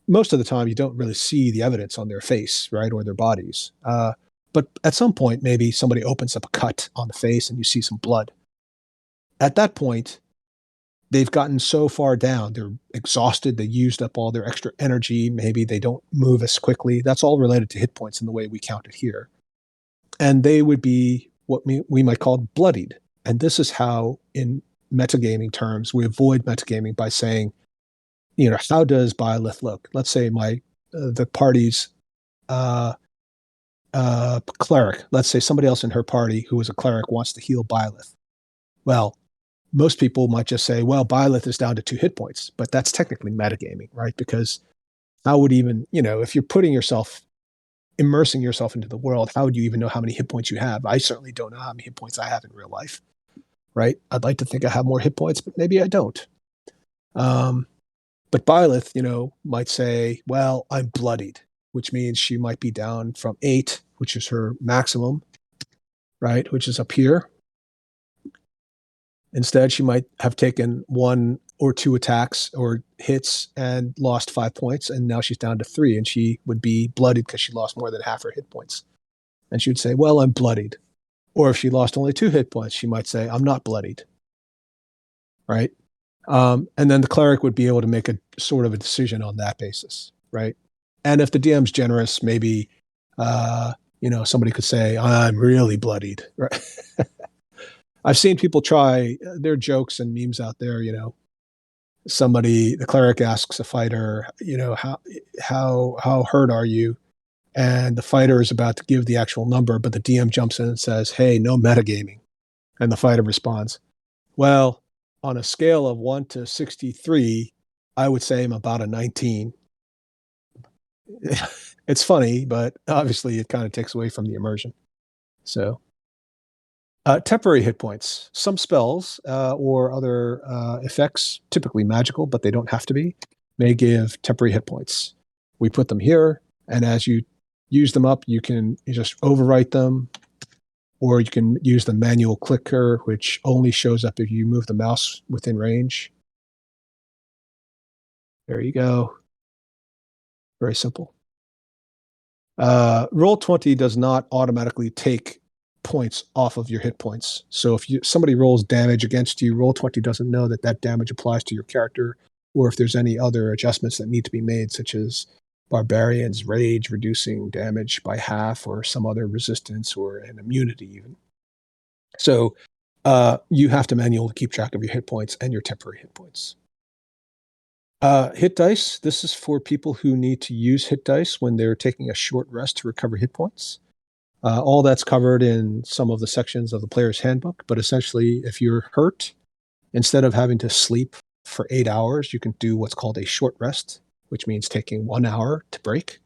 Most of the time, you don't really see the evidence on their face, right, or their bodies. But at some point, maybe somebody opens up a cut on the face and you see some blood. At that point, they've gotten so far down, they're exhausted, they used up all their extra energy, maybe they don't move as quickly. That's all related to hit points in the way we count it here. And they would be what we might call bloodied. And this is how, in metagaming terms, we avoid metagaming by saying, how does Byleth look? Let's say the party's cleric, let's say somebody else in her party who is a cleric wants to heal Byleth. Well, most people might just say, well, Byleth is down to 2 hit points, but that's technically metagaming, right? Because how would even, if you're immersing yourself into the world, how would you even know how many hit points you have? I certainly don't know how many hit points I have in real life, right? I'd like to think I have more hit points, but maybe I don't. But Byleth, might say, well, I'm bloodied, which means she might be down from 8, which is her maximum, right? Which is up here. Instead, she might have taken 1 or 2 attacks or hits and lost 5 points, and now she's down to 3, and she would be bloodied because she lost more than half her hit points. And she would say, well, I'm bloodied. Or if she lost only 2 hit points, she might say, I'm not bloodied, right? And then the cleric would be able to make a sort of a decision on that basis, right? And if the DM's generous, maybe, somebody could say, I'm really bloodied, right? I've seen people try, there are jokes and memes out there, the cleric asks a fighter, how hurt are you? And the fighter is about to give the actual number, but the DM jumps in and says, hey, no metagaming. And the fighter responds, well, on a scale of 1 to 63, I would say I'm about a 19. It's funny, but obviously it kind of takes away from the immersion. So temporary hit points. Some spells or other effects, typically magical, but they don't have to be, may give temporary hit points. We put them here, and as you use them up, you just overwrite them, or you can use the manual clicker, which only shows up if you move the mouse within range. There you go. Very simple. Roll20 does not automatically take points off of your hit points. So if somebody rolls damage against you, Roll20 doesn't know that damage applies to your character, or if there's any other adjustments that need to be made, such as Barbarian's Rage reducing damage by half, or some other resistance, or an immunity even. So you have to manually keep track of your hit points and your temporary hit points. Hit dice. This is for people who need to use hit dice when they're taking a short rest to recover hit points. All that's covered in some of the sections of the player's handbook, but essentially, if you're hurt, instead of having to sleep for 8 hours, you can do what's called a short rest, which means taking 1 hour to break.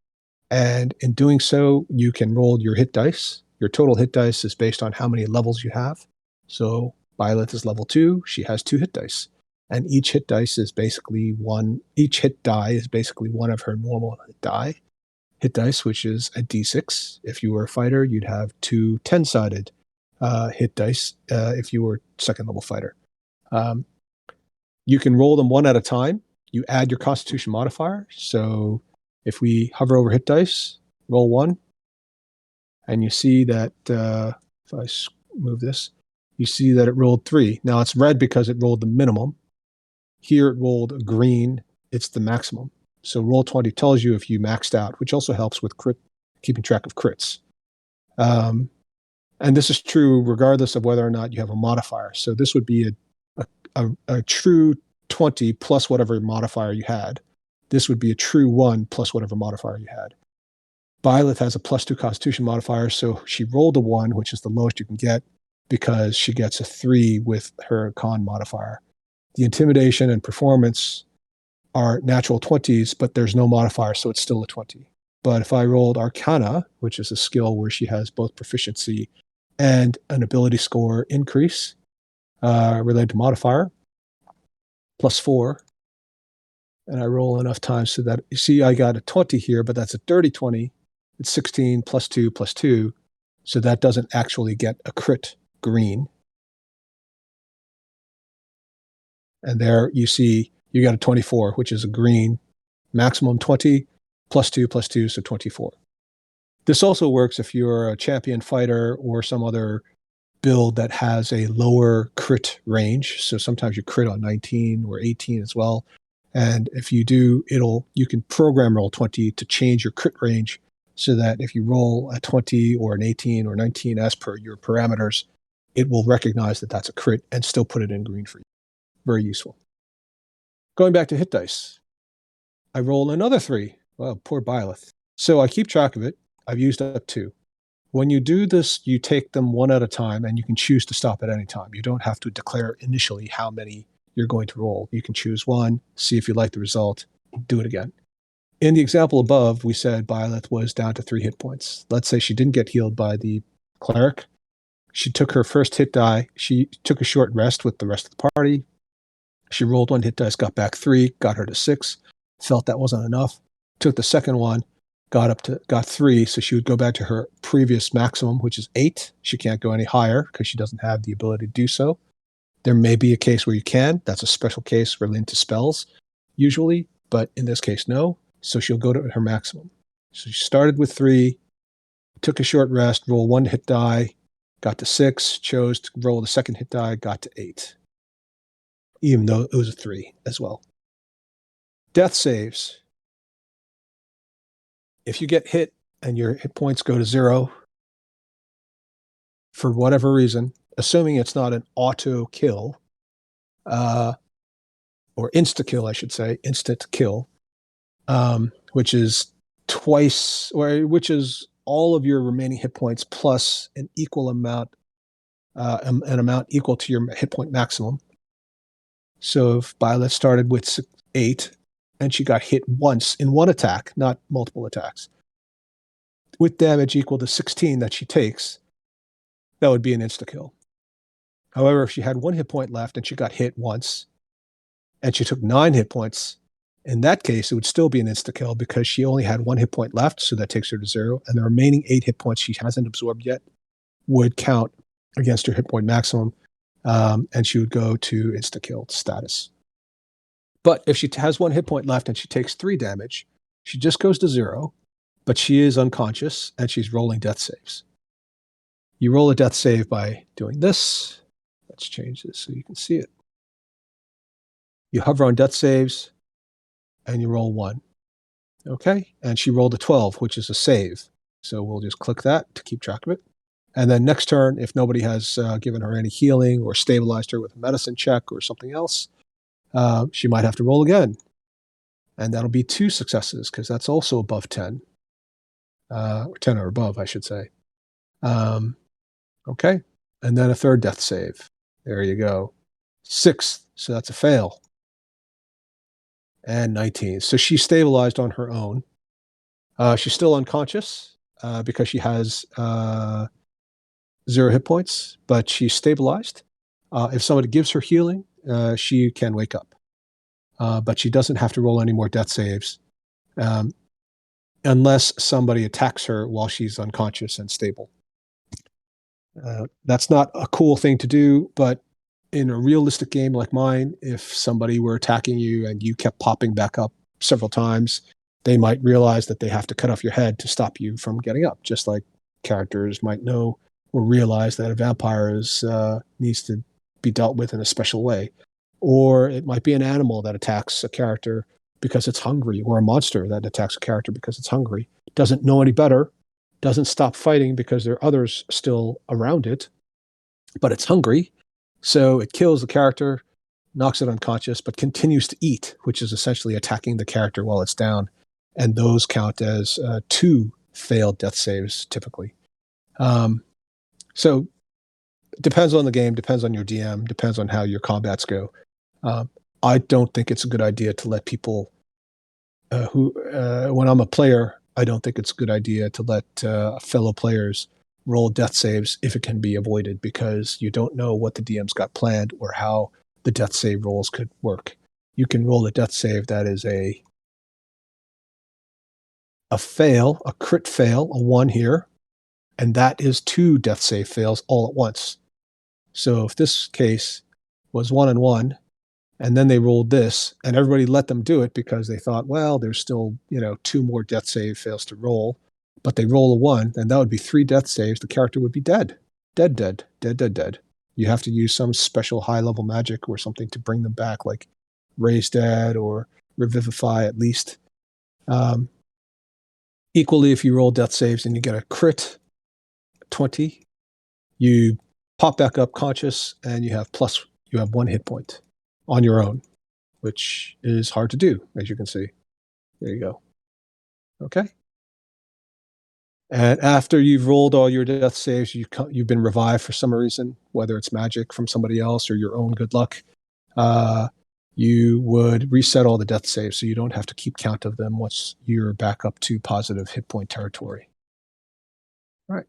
And in doing so, you can roll your hit dice. Your total hit dice is based on how many levels you have. So Violet is level 2. She has 2 hit dice. And each hit die is basically one of her normal hit dice, which is a d6. If you were a fighter, you'd have 2 10-sided hit dice if you were second level fighter. You can roll them one at a time. You add your Constitution modifier. So if we hover over hit dice, roll 1, and you see that if I move this, you see that it rolled 3. Now it's red because it rolled the minimum. Here it rolled green. It's the maximum. So Roll20 tells you if you maxed out, which also helps with keeping track of crits. And this is true regardless of whether or not you have a modifier. So this would be a true 20 plus whatever modifier you had. This would be a true 1 plus whatever modifier you had. Byleth has a +2 Constitution modifier, so she rolled a 1, which is the lowest you can get, because she gets a 3 with her con modifier. The intimidation and performance are natural 20s, but there's no modifier, so it's still a 20. But if I rolled Arcana, which is a skill where she has both proficiency and an ability score increase related to modifier, +4, and I roll enough times so that, you see, I got a 20 here, but that's a dirty 20. It's 16 +2 +2, so that doesn't actually get a crit green. And there you see you got a 24, which is a green, maximum 20, +2 +2, so 24. This also works if you're a champion fighter or some other build that has a lower crit range. So sometimes you crit on 19 or 18 as well. And if you do, you can program Roll20 to change your crit range so that if you roll a 20 or an 18 or 19 as per your parameters, it will recognize that that's a crit and still put it in green for you. Very useful. Going back to hit dice, I roll another 3. Well, poor Byleth. So I keep track of it. I've used up 2. When you do this, you take them one at a time, and you can choose to stop at any time. You don't have to declare initially how many you're going to roll. You can choose 1, see if you like the result, do it again. In the example above, we said Byleth was down to 3 hit points. Let's say she didn't get healed by the cleric. She took her first hit die. She took a short rest with the rest of the party. She rolled 1 hit dice, got back 3, got her to 6, felt that wasn't enough, took the second one, got 3, so she would go back to her previous maximum, which is 8. She can't go any higher because she doesn't have the ability to do so. There may be a case where you can. That's a special case related to spells, usually, but in this case, no. So she'll go to her maximum. So she started with 3, took a short rest, rolled 1 hit die, got to 6, chose to roll the second hit die, got to 8, even though it was a 3 as well. Death saves. If you get hit and your hit points go to 0, for whatever reason, assuming it's not an auto kill, or insta kill, I should say, instant kill, which is twice, or which is all of your remaining hit points plus an equal amount, an amount equal to your hit point maximum. So if Byleth started with 8 and she got hit once in one attack, not multiple attacks, with damage equal to 16 that she takes, that would be an insta-kill. However, if she had 1 hit point left and she got hit once and she took 9 hit points, in that case, it would still be an insta-kill because she only had 1 hit point left, so that takes her to 0, and the remaining 8 hit points she hasn't absorbed yet would count against her hit point maximum, and she would go to insta-kill status. But if she has 1 hit point left and she takes 3 damage, she just goes to 0, but she is unconscious and she's rolling death saves. You roll a death save by doing this. Let's change this so you can see it. You hover on death saves and you roll 1. Okay, and she rolled a 12, which is a save. So we'll just click that to keep track of it. And then next turn, if nobody has given her any healing or stabilized her with a medicine check or something else, she might have to roll again. And that'll be 2 successes because that's also above 10. Or 10 or above, I should say. Okay, and then a 3rd death save. There you go. 6, so that's a fail. And 19. So she stabilized on her own. She's still unconscious because she has 0 hit points, but she's stabilized. If somebody gives her healing, she can wake up. But she doesn't have to roll any more death saves unless somebody attacks her while she's unconscious and stable. That's not a cool thing to do, but in a realistic game like mine, if somebody were attacking you and you kept popping back up several times, they might realize that they have to cut off your head to stop you from getting up, just like characters might know or realize that a vampire needs to be dealt with in a special way. Or it might be an animal that attacks a character because it's hungry, or a monster that attacks a character because it's hungry. Doesn't know any better, doesn't stop fighting because there are others still around it, but it's hungry. So it kills the character, knocks it unconscious, but continues to eat, which is essentially attacking the character while it's down. And those count as two failed death saves typically. So it depends on the game, depends on your DM, depends on how your combats go. I don't think it's a good idea to let people when I'm a player, I don't think it's a good idea to let fellow players roll death saves if it can be avoided, because you don't know what the DM's got planned or how the death save rolls could work. You can roll a death save that is a fail, a crit fail, a 1 here, and that is 2 death save fails all at once. So if this case was 1 and 1, and then they rolled this, and everybody let them do it because they thought, well, there's still 2 more death save fails to roll, but they roll a 1, and that would be 3 death saves. The character would be dead. Dead. You have to use some special high-level magic or something to bring them back, like raise dead or revivify at least. Equally, if you roll death saves and you get a crit 20, you pop back up conscious, and you have 1 hit point on your own, which is hard to do, as you can see. There you go. Okay. And after you've rolled all your death saves, you've been revived for some reason, whether it's magic from somebody else or your own good luck. You would reset all the death saves so you don't have to keep count of them once you're back up to positive hit point territory. All right.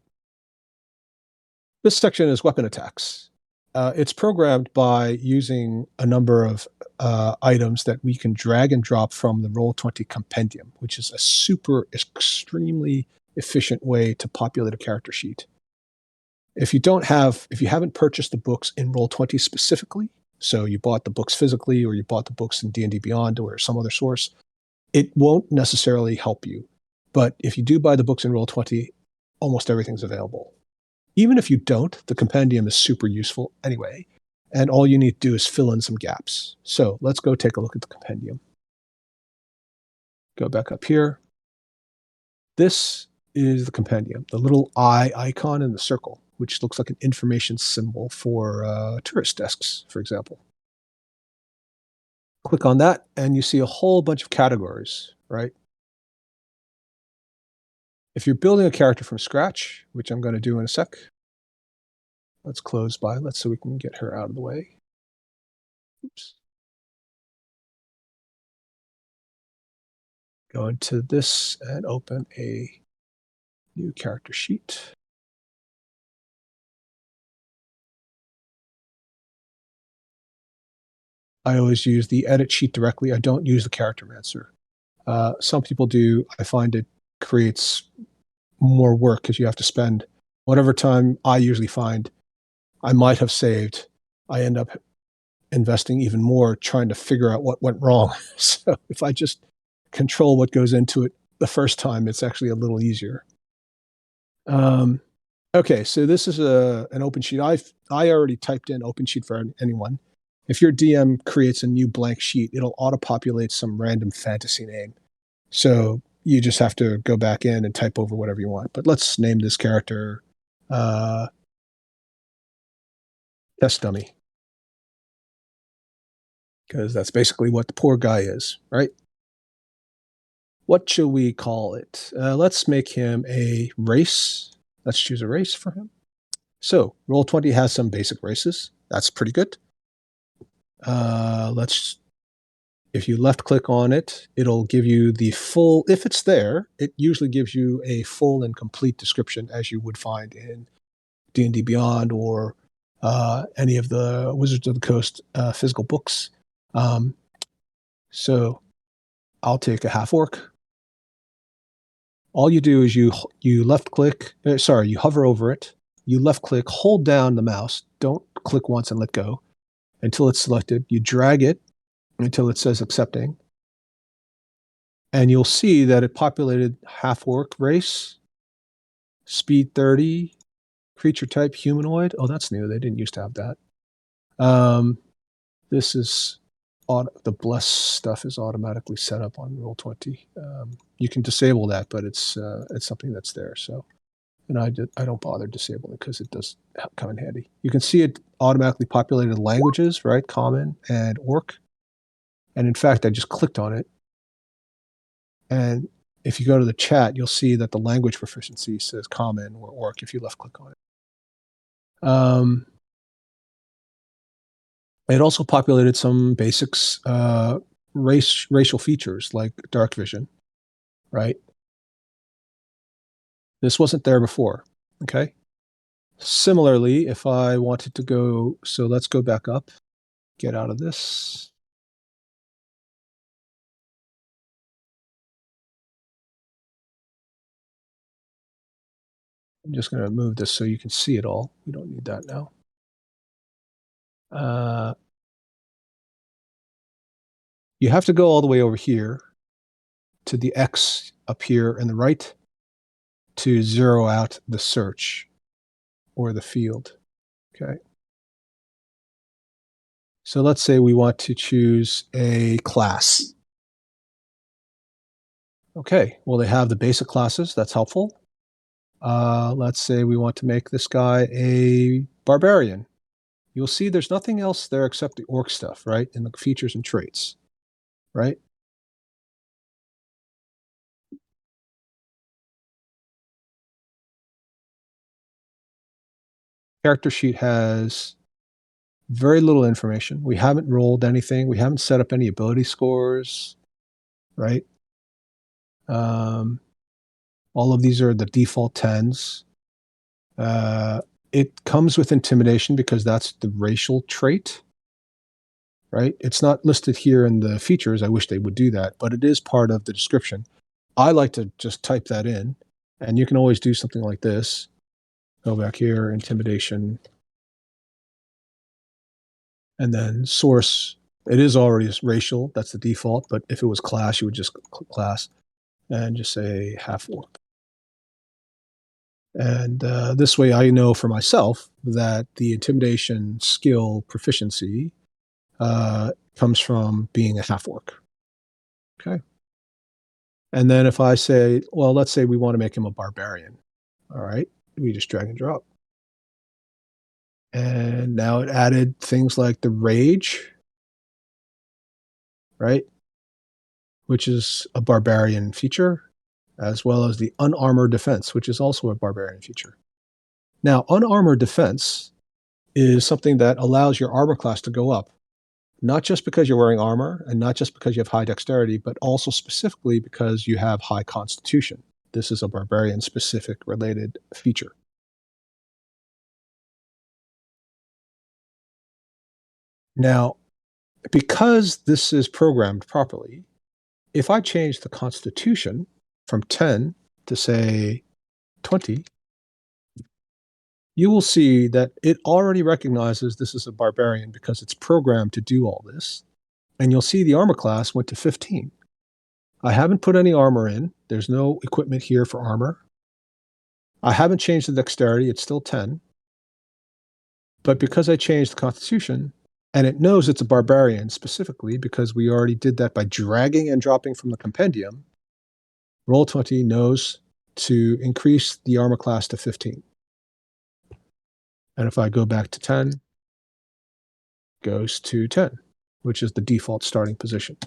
This section is weapon attacks. It's programmed by using a number of items that we can drag and drop from the Roll20 compendium, which is a super extremely efficient way to populate a character sheet. If you haven't purchased the books in Roll20 specifically, so you bought the books physically or you bought the books in D&D Beyond or some other source, it won't necessarily help you. But if you do buy the books in Roll20, almost everything's available. Even if you don't, the compendium is super useful anyway, and all you need to do is fill in some gaps. So let's go take a look at the compendium. Go back up here. This is the compendium, the little eye icon in the circle, which looks like an information symbol for tourist desks, for example. Click on that, and you see a whole bunch of categories, right? If you're building a character from scratch, which I'm going to do in a sec, let's close by. So we can get her out of the way. Oops. Go into this and open a new character sheet. I always use the edit sheet directly. I don't use the Charactermancer. Some people do. I find it creates more work because you have to spend whatever time I usually find I might have saved. I end up investing even more trying to figure out what went wrong. So if I just control what goes into it the first time, it's actually a little easier. Okay, so this is an open sheet. I already typed in open sheet for anyone. If your DM creates a new blank sheet, it'll auto-populate some random fantasy name. So you just have to go back in and type over whatever you want. But let's name this character Test Dummy, because that's basically what the poor guy is, right? What shall we call it? Let's make him a race. Let's choose a race for him. So Roll20 has some basic races. That's pretty good. If you left click on it, it'll give you the full, if it's there, it usually gives you a full and complete description as you would find in D&D Beyond or any of the Wizards of the Coast physical books. So I'll take a half orc. All you do is you left click, you hover over it, you left click, hold down the mouse, don't click once and let go until it's selected. You drag it until it says accepting. And you'll see that it populated half-orc race, speed 30, creature type humanoid. Oh, that's new. They didn't used to have that. This is the bless stuff is automatically set up on Roll20. You can disable that, but it's something that's there. So, and I don't bother disabling it because it does come in handy. You can see it automatically populated languages, right? Common and Orc. And in fact, I just clicked on it. And if you go to the chat, you'll see that the language proficiency says Common or Orc if you left click on it. It also populated some basics, racial features like dark vision, right? This wasn't there before, okay? Similarly, if I wanted to go, so let's go back up, get out of this. I'm just going to move this so you can see it all. We don't need that now. You have to go all the way over here to the X up here in the right to zero out the search or the field, okay? So let's say we want to choose a class. Okay, well, they have the basic classes. That's helpful. Let's say we want to make this guy a barbarian. You'll see there's nothing else there except the orc stuff, right? In the features and traits, right? Character sheet has very little information. We haven't rolled anything. We haven't set up any ability scores, right? All of these are the default 10s. It comes with intimidation because that's the racial trait, right? It's not listed here in the features. I wish they would do that, but it is part of the description. I like to just type that in, and you can always do something like this. Go back here, intimidation, and then source. It is already racial. That's the default, but if it was class, you would just click class and just say half-orc. And this way I know for myself that the intimidation skill proficiency comes from being a half-orc. Okay. And then if I say, well, let's say we want to make him a barbarian. All right. We just drag and drop. And now it added things like the rage, right? Which is a barbarian feature, as well as the unarmored defense, which is also a barbarian feature. Now, unarmored defense is something that allows your armor class to go up, not just because you're wearing armor and not just because you have high dexterity, but also specifically because you have high constitution. This is a barbarian specific related feature. Now, because this is programmed properly, if I change the constitution from 10 to say 20, you will see that it already recognizes this is a barbarian because it's programmed to do all this. And you'll see the armor class went to 15. I haven't put any armor in. There's no equipment here for armor. I haven't changed the dexterity. It's still 10. But because I changed the constitution, and it knows it's a barbarian specifically because we already did that by dragging and dropping from the compendium, Roll20 knows to increase the armor class to 15. And if I go back to 10, goes to 10, which is the default starting position.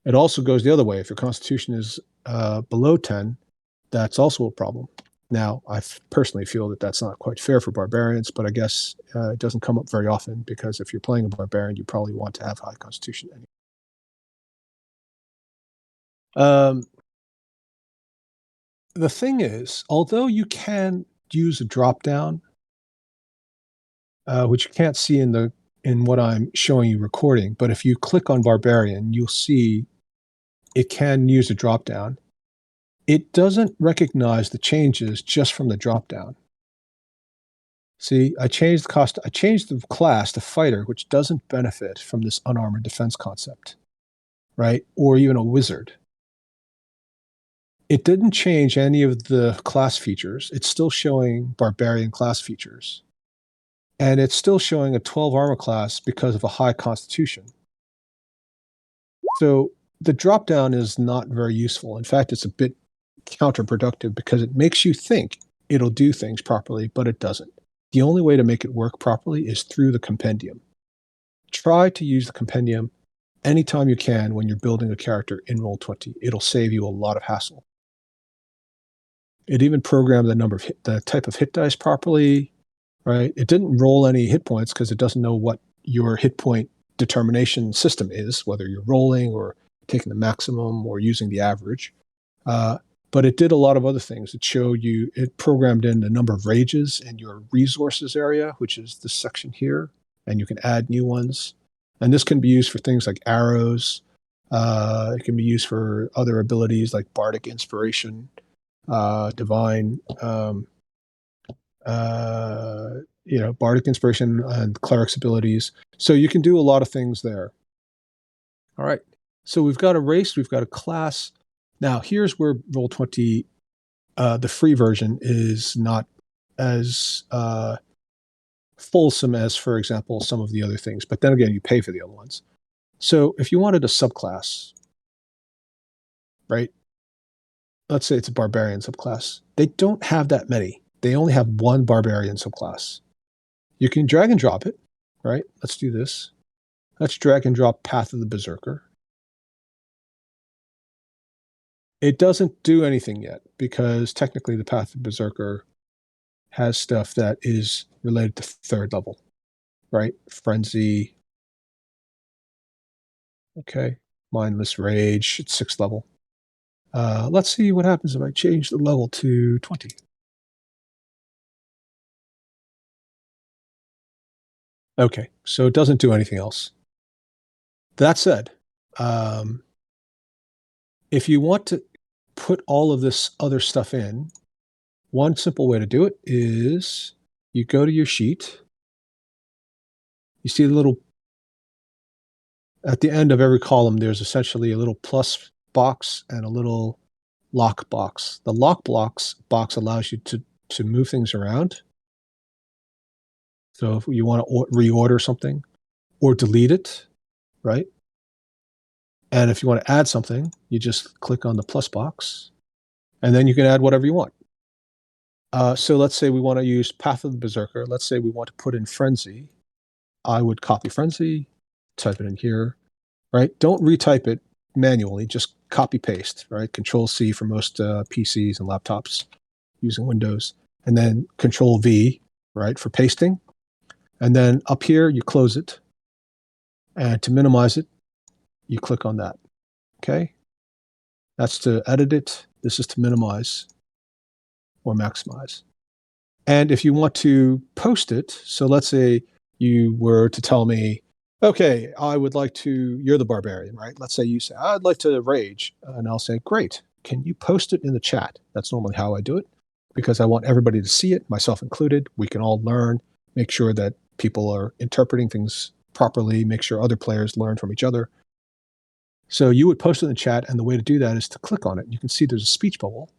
It also goes the other way. If your constitution is below 10, that's also a problem. Now, I personally feel that that's not quite fair for barbarians, but I guess it doesn't come up very often because if you're playing a barbarian, you probably want to have high constitution anyway. The thing is, although you can use a drop down, which you can't see in what I'm showing you recording, but if you click on barbarian, you'll see it can use a drop down. It doesn't recognize the changes just from the drop down. See, I changed the cost. I changed the class to fighter, which doesn't benefit from this unarmored defense concept, right? Or even a wizard. It didn't change any of the class features. It's still showing barbarian class features. And it's still showing a 12 armor class because of a high constitution. So the dropdown is not very useful. In fact, it's a bit counterproductive because it makes you think it'll do things properly, but it doesn't. The only way to make it work properly is through the compendium. Try to use the compendium anytime you can when you're building a character in Roll20. It'll save you a lot of hassle. It even programmed the type of hit dice properly, right? It didn't roll any hit points because it doesn't know what your hit point determination system is, whether you're rolling or taking the maximum or using the average. But it did a lot of other things. It programmed in the number of rages in your resources area, which is this section here, and you can add new ones. And this can be used for things like arrows. It can be used for other abilities like bardic inspiration, divine, bardic inspiration and cleric's abilities. So you can do a lot of things there. All right. So we've got a race, we've got a class. Now here's where Roll20, the free version, is not as fulsome as, for example, some of the other things. But then again, you pay for the other ones. So if you wanted a subclass, right? Let's say it's a barbarian subclass. They don't have that many. They only have one barbarian subclass. You can drag and drop it, right? Let's do this. Let's drag and drop Path of the Berserker. It doesn't do anything yet because technically the Path of the Berserker has stuff that is related to 3rd level, right? Frenzy. Okay. Mindless Rage, it's 6th level. Let's see what happens if I change the level to 20. Okay, so it doesn't do anything else. That said, if you want to put all of this other stuff in, one simple way to do it is you go to your sheet. You see the little, at the end of every column, there's essentially a little plus box and a little lock box. The lock box allows you to move things around. So if you want to reorder something or delete it, right? And if you want to add something, you just click on the plus box, and then you can add whatever you want. So let's say we want to use Path of the Berserker. Let's say we want to put in Frenzy. I would copy Frenzy, type it in here, right? Don't retype it manually, just copy paste, right? Control C for most PCs and laptops using Windows, and then Control V, right, for pasting. And then up here, you close it. And to minimize it, you click on that. Okay? That's to edit it. This is to minimize or maximize. And if you want to post it, so let's say you were to tell me, okay, I would like to, you're the barbarian, right? Let's say you say, I'd like to rage. And I'll say, great. Can you post it in the chat? That's normally how I do it because I want everybody to see it, myself included. We can all learn, make sure that people are interpreting things properly, make sure other players learn from each other. So you would post it in the chat, and the way to do that is to click on it. You can see there's a speech bubble.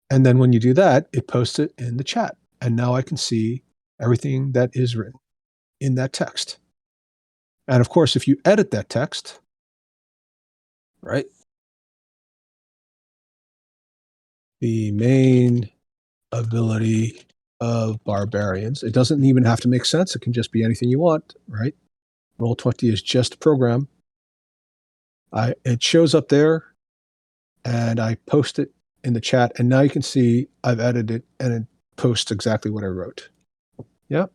And then when you do that, it posts it in the chat. And now I can see everything that is written in that text. And of course, if you edit that text, right, the main ability of barbarians, it doesn't even have to make sense. It can just be anything you want, right? Roll20 is just a program. It shows up there, and I post it in the chat, and now you can see I've edited it, and it posts exactly what I wrote. Yep.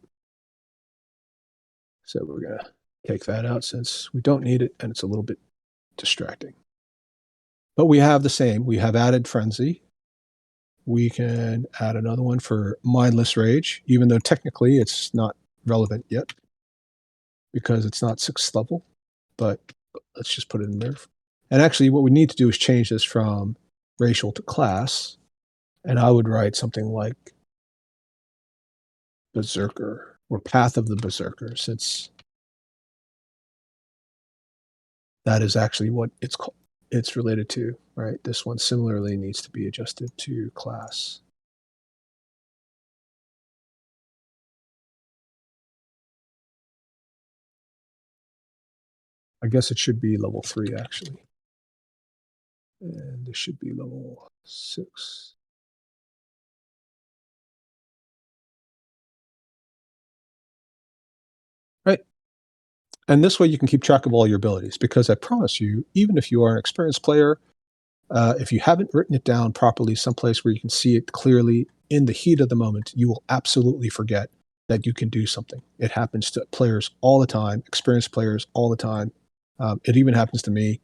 So we're going to take that out since we don't need it, and it's a little bit distracting. But we have the same. We have added Frenzy. We can add another one for Mindless Rage, even though technically it's not relevant yet because it's not 6th level. But let's just put it in there. And actually, what we need to do is change this from racial to class. And I would write something like Berserker, or Path of the Berserker, since that is actually what it's related to, right? This one similarly needs to be adjusted to class. I guess it should be level 3, actually. And this should be level 6. Right. And this way you can keep track of all your abilities, because I promise you, even if you are an experienced player, if you haven't written it down properly someplace where you can see it clearly in the heat of the moment, you will absolutely forget that you can do something. It happens to players all the time, experienced players all the time. It even happens to me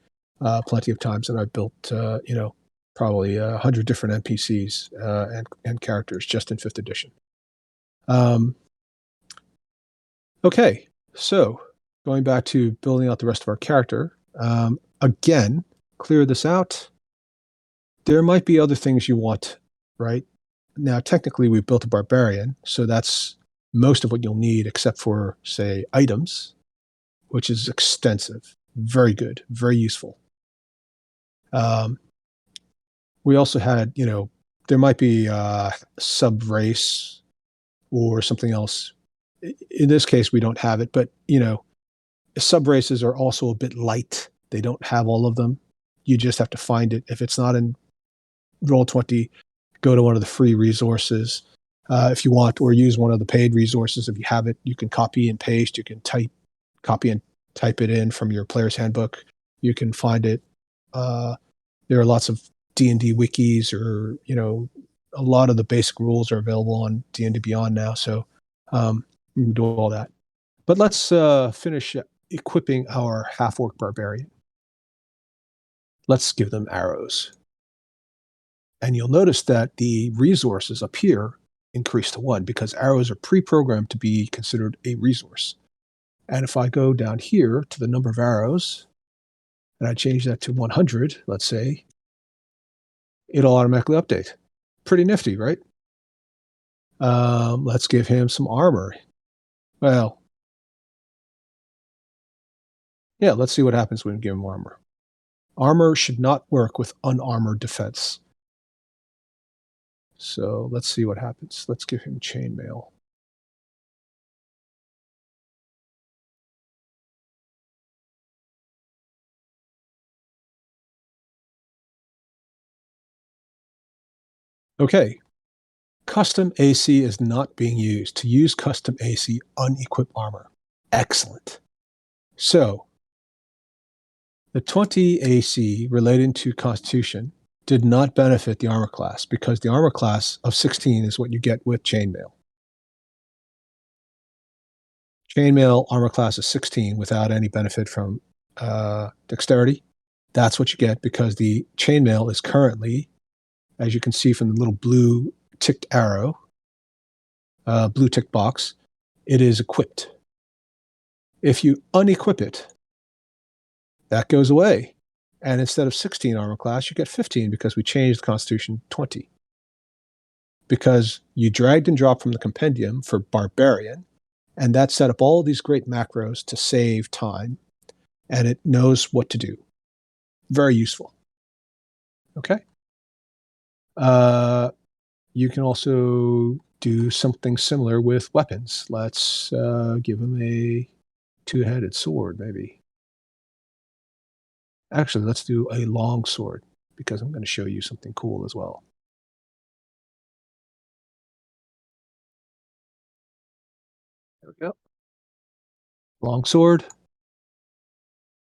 plenty of times that I've built, probably 100 different NPCs and characters just in 5th edition. Okay, so going back to building out the rest of our character, again, clear this out. There might be other things you want, right? Now, technically, we've built a barbarian, so that's most of what you'll need, except for, say, items, which is extensive. Very good, very useful. Um, we also had, there might be sub race or something else. In this case, we don't have it, but sub races are also a bit light. They don't have all of them. You just have to find it. If it's not in Roll20, go to one of the free resources if you want, or use one of the paid resources. If you have it, you can copy and paste. You can copy and type it in from your player's handbook. You can find it. There are lots of D&D wikis, or a lot of the basic rules are available on D&D Beyond now. So you can do all that. But let's finish equipping our half-orc barbarian. Let's give them arrows. And you'll notice that the resources up here increase to 1, because arrows are pre-programmed to be considered a resource. And if I go down here to the number of arrows, and I change that to 100, let's say, it'll automatically update. Pretty nifty, right? Let's give him some armor. Well, yeah, let's see what happens when we give him armor. Armor should not work with unarmored defense. So let's see what happens. Let's give him chainmail. Okay. Custom AC is not being used. To use custom AC, unequip armor. Excellent. So the 20 AC relating to Constitution did not benefit the armor class, because the armor class of 16 is what you get with chainmail. Chainmail armor class is 16 without any benefit from dexterity. That's what you get, because the chainmail is currently, as you can see from the little blue ticked arrow, blue tick box, it is equipped. If you unequip it, that goes away. And instead of 16 armor class, you get 15, because we changed the Constitution 20. Because you dragged and dropped from the compendium for barbarian, and that set up all these great macros to save time, and it knows what to do. Very useful. Okay. You can also do something similar with weapons. Let's give him a 2-headed sword, maybe. Actually, let's do a long sword, because I'm going to show you something cool as well. There we go. Long sword.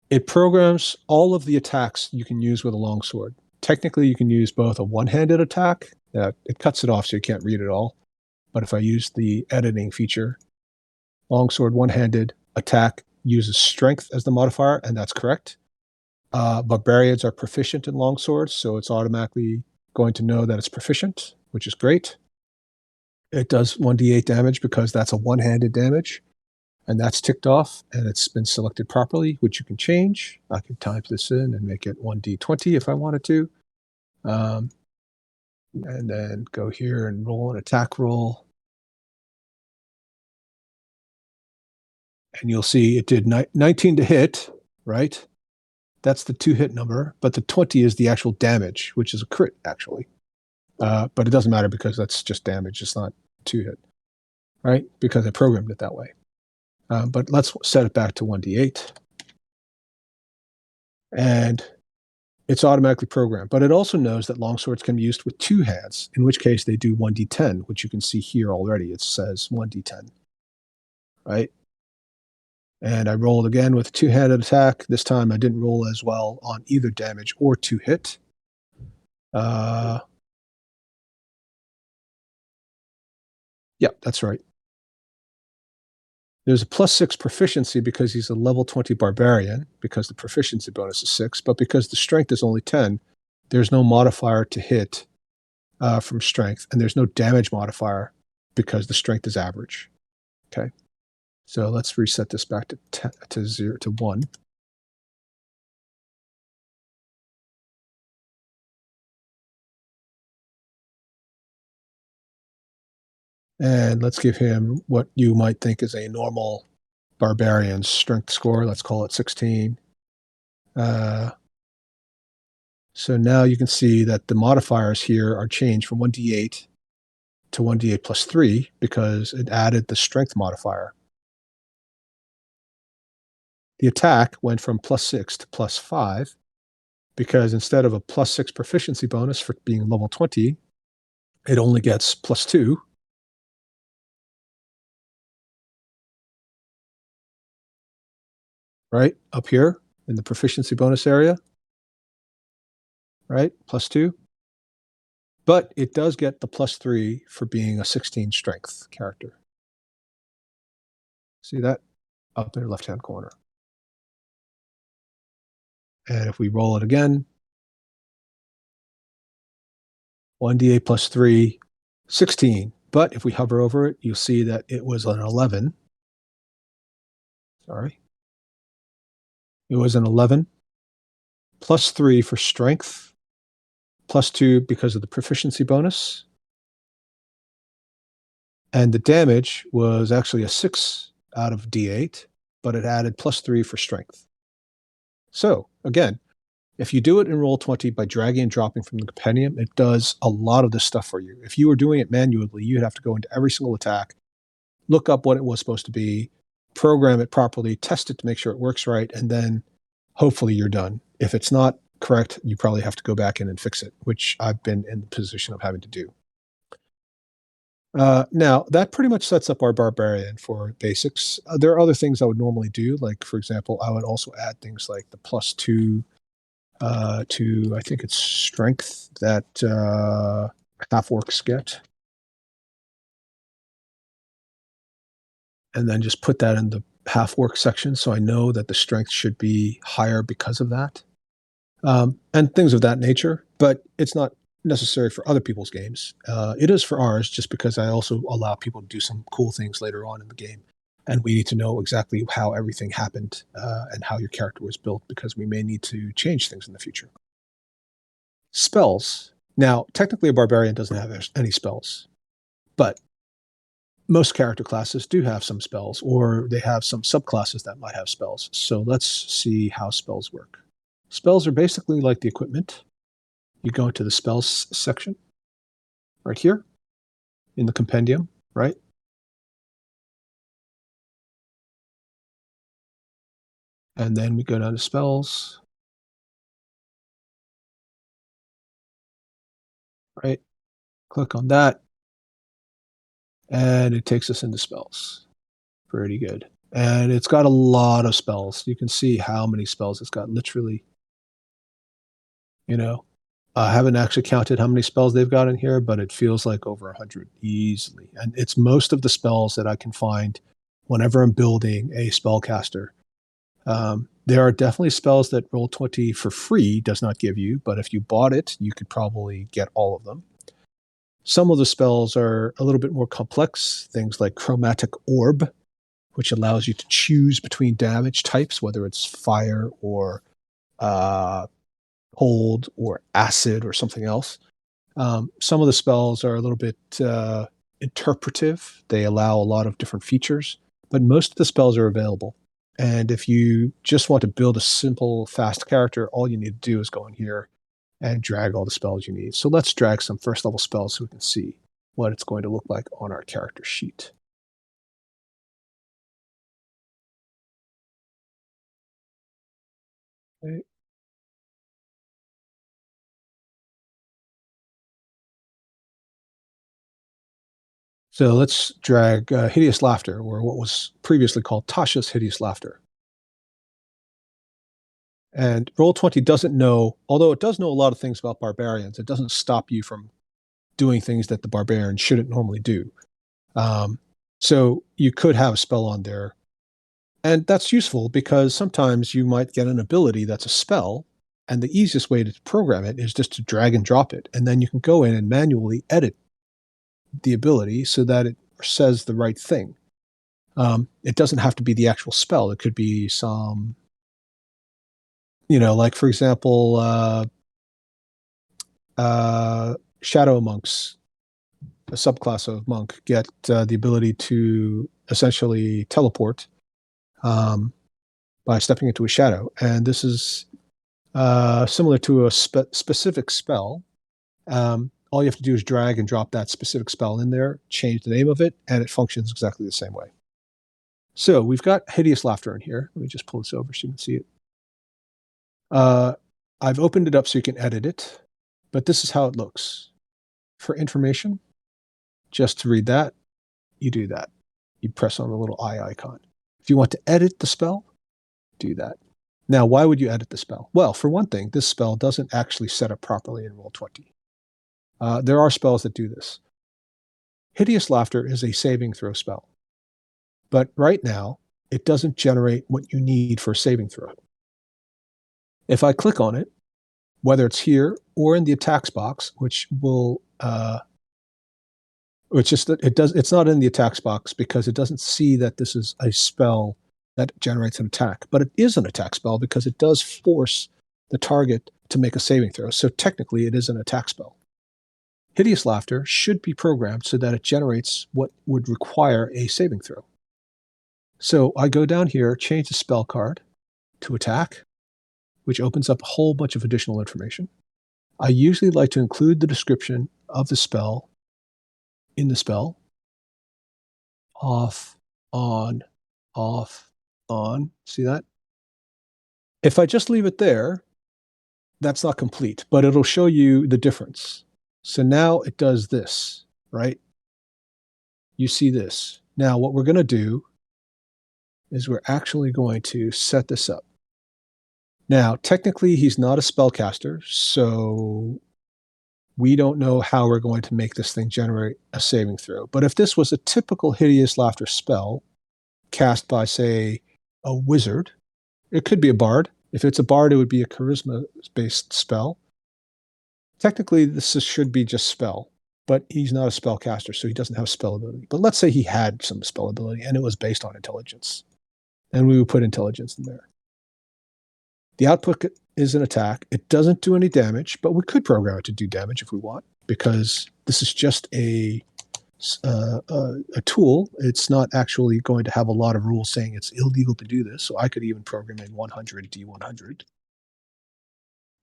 It programs all of the attacks you can use with a long sword. Technically, you can use both a one-handed attack. It cuts it off so you can't read it all. But if I use the editing feature, longsword one-handed attack uses strength as the modifier, and that's correct. Barbarians are proficient in longswords, so it's automatically going to know that it's proficient, which is great. It does 1d8 damage because that's a one-handed damage, and that's ticked off, and it's been selected properly, which you can change. I can type this in and make it 1d20 if I wanted to. And then go here and roll an attack roll. And you'll see it did 19 to hit, right? That's the 2-hit number, but the 20 is the actual damage, which is a crit, actually. But it doesn't matter because that's just damage. It's not 2-hit, right? Because I programmed it that way. But let's set it back to 1d8. And it's automatically programmed. But it also knows that longswords can be used with 2 hands, in which case they do 1d10, which you can see here already. It says 1d10, right? And I rolled again with a 2-handed attack. This time I didn't roll as well on either damage or 2-hit. Yeah, that's right. There's a +6 proficiency because he's a level 20 barbarian, because the proficiency bonus is 6, but because the strength is only 10, there's no modifier to hit from strength, and there's no damage modifier because the strength is average. Okay, so let's reset this back to 0 to 1. And let's give him what you might think is a normal barbarian strength score. Let's call it 16. So now you can see that the modifiers here are changed from 1d8 to 1d8 plus 3 because it added the strength modifier. The attack went from +6 to +5 because instead of a +6 proficiency bonus for being level 20, it only gets +2. Right up here in the proficiency bonus area, right? +2. But it does get the +3 for being a 16 strength character. See that? Up in the left-hand corner. And if we roll it again, 1d8 plus 3, 16. But if we hover over it, you'll see that it was an 11. Sorry. It was an 11 plus 3 for strength, plus 2 because of the proficiency bonus. And the damage was actually a 6 out of d8, but it added plus 3 for strength. So, again, if you do it in Roll20 by dragging and dropping from the compendium, it does a lot of this stuff for you. If you were doing it manually, you'd have to go into every single attack, look up what it was supposed to be, program it properly, test it to make sure it works right, and then hopefully you're done. If it's not correct, you probably have to go back in and fix it, which I've been in the position of having to do. Now, that pretty much sets up our barbarian for basics. There are other things I would normally do. Like, for example, I would also add things like the +2 to, I think it's strength that half-orcs get. And then just put that in the half-orc section so I know that the strength should be higher because of that. And things of that nature. But it's not necessary for other people's games. It is for ours, just because I also allow people to do some cool things later on in the game. And we need to know exactly how everything happened and how your character was built, because we may need to change things in the future. Spells. Now, technically, a barbarian doesn't have any spells, but most character classes do have some spells, or they have some subclasses that might have spells. So let's see how spells work. Spells are basically like the equipment. You go into the spells section right here in the compendium, right? And then we go down to spells, right? Click on that, and it takes us into spells. Pretty good. And it's got a lot of spells. You can see how many spells it's got, literally. You know, I haven't actually counted how many spells they've got in here, but it feels like over 100 easily. And it's most of the spells that I can find whenever I'm building a spellcaster. There are definitely spells that Roll20 for free does not give you, but if you bought it, you could probably get all of them. Some of the spells are a little bit more complex, things like Chromatic Orb, which allows you to choose between damage types, whether it's fire or cold or acid or something else. Some of the spells are a little bit interpretive. They allow a lot of different features. but most of the spells are available. And if you just want to build a simple, fast character, all you need to do is go in here and drag all the spells you need. So let's drag some first level spells so we can see what it's going to look like on our character sheet. Okay. So let's drag Hideous Laughter, or what was previously called Tasha's Hideous Laughter. And Roll20 doesn't know, although it does know a lot of things about barbarians, it doesn't stop you from doing things that the barbarian shouldn't normally do. So you could have a spell on there. And that's useful because sometimes you might get an ability that's a spell, and the easiest way to program it is just to drag and drop it. And then you can go in and manually edit the ability so that it says the right thing. It doesn't have to be the actual spell. It could be some, like for example, shadow monks, a subclass of monk, get the ability to essentially teleport by stepping into a shadow. And this is similar to a specific spell. All you have to do is drag and drop that specific spell in there, change the name of it, and it functions exactly the same way. So we've got Hideous Laughter in here. Let me just pull this over so you can see it. I've opened it up so you can edit it, but this is how it looks. For information, just to read that, you do that. You press on the little eye icon. If you want to edit the spell, do that. Now, why would you edit the spell? Well, for one thing, this spell doesn't actually set up properly in Roll20. There are spells that do this. Hideous Laughter is a saving throw spell. But right now, it doesn't generate what you need for a saving throw. If I click on it, whether it's here or in the attacks box, which will, it's not in the attacks box because it doesn't see that this is a spell that generates an attack, but it is an attack spell because it does force the target to make a saving throw. So technically, it is an attack spell. Hideous Laughter should be programmed so that it generates what would require a saving throw. So I go down here, change the spell card to attack, which opens up a whole bunch of additional information. I usually like to include the description of the spell in the spell. Off, on, off, on. See that? If I just leave it there, that's not complete, but it'll show you the difference. So now it does this, right? You see this. Now what we're going to do is we're actually going to set this up. Now, technically, he's not a spellcaster, so we don't know how we're going to make this thing generate a saving throw. But if this was a typical Hideous Laughter spell cast by, say, a wizard, it could be a bard. If it's a bard, it would be a charisma-based spell. Technically, this should be just spell, but he's not a spellcaster, so he doesn't have spell ability. But let's say he had some spell ability, and it was based on intelligence. And we would put intelligence in there. The output is an attack. It doesn't do any damage, but we could program it to do damage if we want, because this is just a tool. It's not actually going to have a lot of rules saying it's illegal to do this. So I could even program in 100 D100.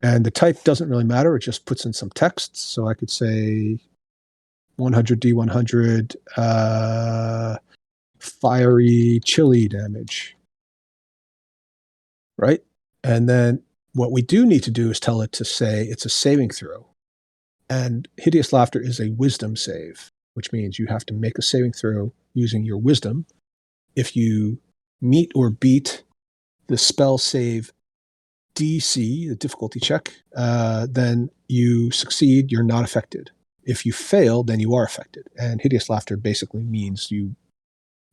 And the type doesn't really matter. It just puts in some text. So I could say 100 D100 fiery chili damage. Right? And then what we do need to do is tell it to say it's a saving throw. And Hideous Laughter is a wisdom save, which means you have to make a saving throw using your wisdom. If you meet or beat the spell save DC, the difficulty check, then you succeed, you're not affected. If you fail, then you are affected. And Hideous Laughter basically means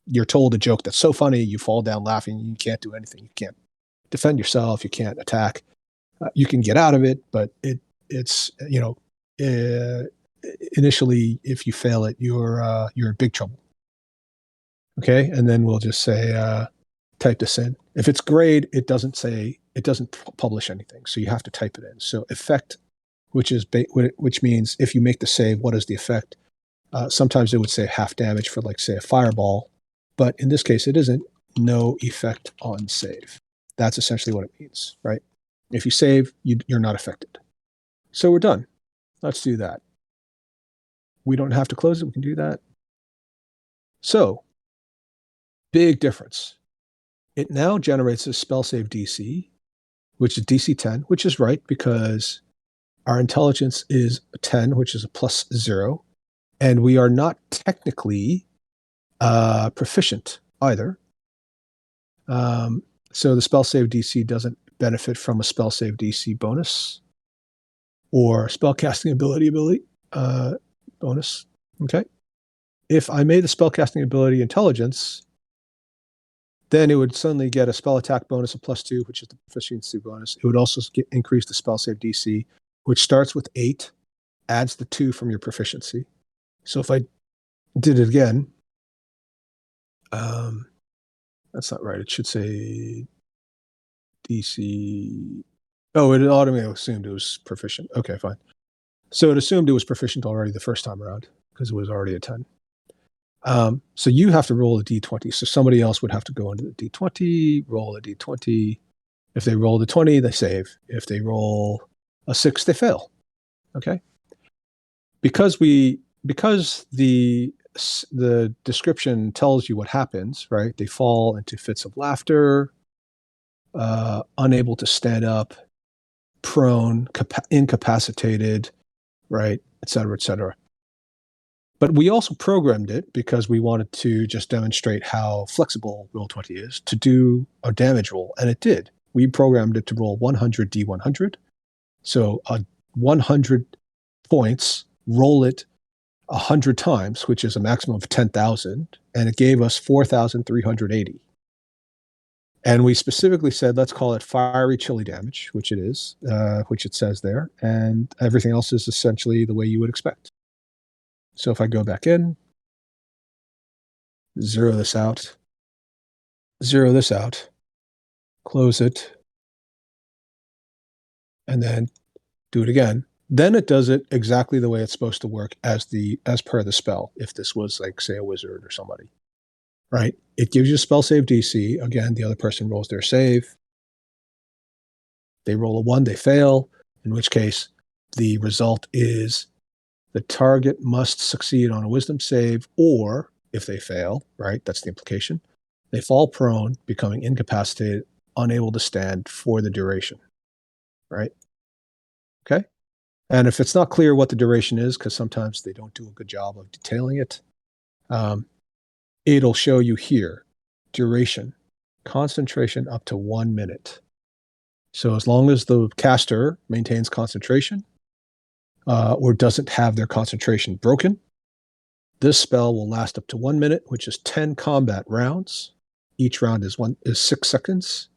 you're told a joke that's so funny, you fall down laughing, you can't do anything. You can't defend yourself, you can't attack. You can get out of it, but it's initially, if you fail it, you're in big trouble. Okay, and then we'll just say type this in. If it's grade, it doesn't publish anything, so you have to type it in. So effect, which means if you make the save, what is the effect? Sometimes it would say half damage for, like, say, a fireball, but in this case, it isn't no effect on save. That's essentially what it means, right? If you save, you're not affected. So we're done. Let's do that. We don't have to close it. We can do that. So, big difference. It now generates a spell save DC, which is DC 10, which is right because our intelligence is 10, which is a plus 0. And we are not technically proficient either. So the spell save DC doesn't benefit from a spell save DC bonus or spellcasting ability bonus. Okay. If I made the spellcasting ability intelligence, then it would suddenly get a spell attack bonus of +2, which is the proficiency bonus. It would also increase the spell save DC, which starts with 8, adds the 2 from your proficiency. So if I did it again, that's not right. It should say DC. Oh, it automatically assumed it was proficient. Okay, fine. So it assumed it was proficient already the first time around because it was already a 10. So you have to roll a d20. So somebody else would have to go into the d20, roll a d20. If they roll the 20, they save. If they roll a 6, they fail. Okay? Because the description tells you what happens, right? They fall into fits of laughter, unable to stand up, prone, incapacitated, right, et cetera, et cetera. But we also programmed it because we wanted to just demonstrate how flexible Roll20 is to do a damage roll, and it did. We programmed it to roll 100 D100. So 100 points, roll it 100 times, which is a maximum of 10,000, and it gave us 4,380. And we specifically said, let's call it fiery chili damage, which it is, which it says there, and everything else is essentially the way you would expect. So if I go back in, zero this out, close it, and then do it again, then it does it exactly the way it's supposed to work as per the spell, if this was like, say, a wizard or somebody, right? It gives you a spell save DC. Again, the other person rolls their save. They roll a 1, they fail, in which case the result is the target must succeed on a wisdom save, or if they fail, right, that's the implication, they fall prone, becoming incapacitated, unable to stand for the duration, right? Okay? And if it's not clear what the duration is, because sometimes they don't do a good job of detailing it, it'll show you here, duration, concentration up to 1 minute. So as long as the caster maintains concentration, or doesn't have their concentration broken, this spell will last up to 1 minute, which is 10 combat rounds. Each round is 6 seconds,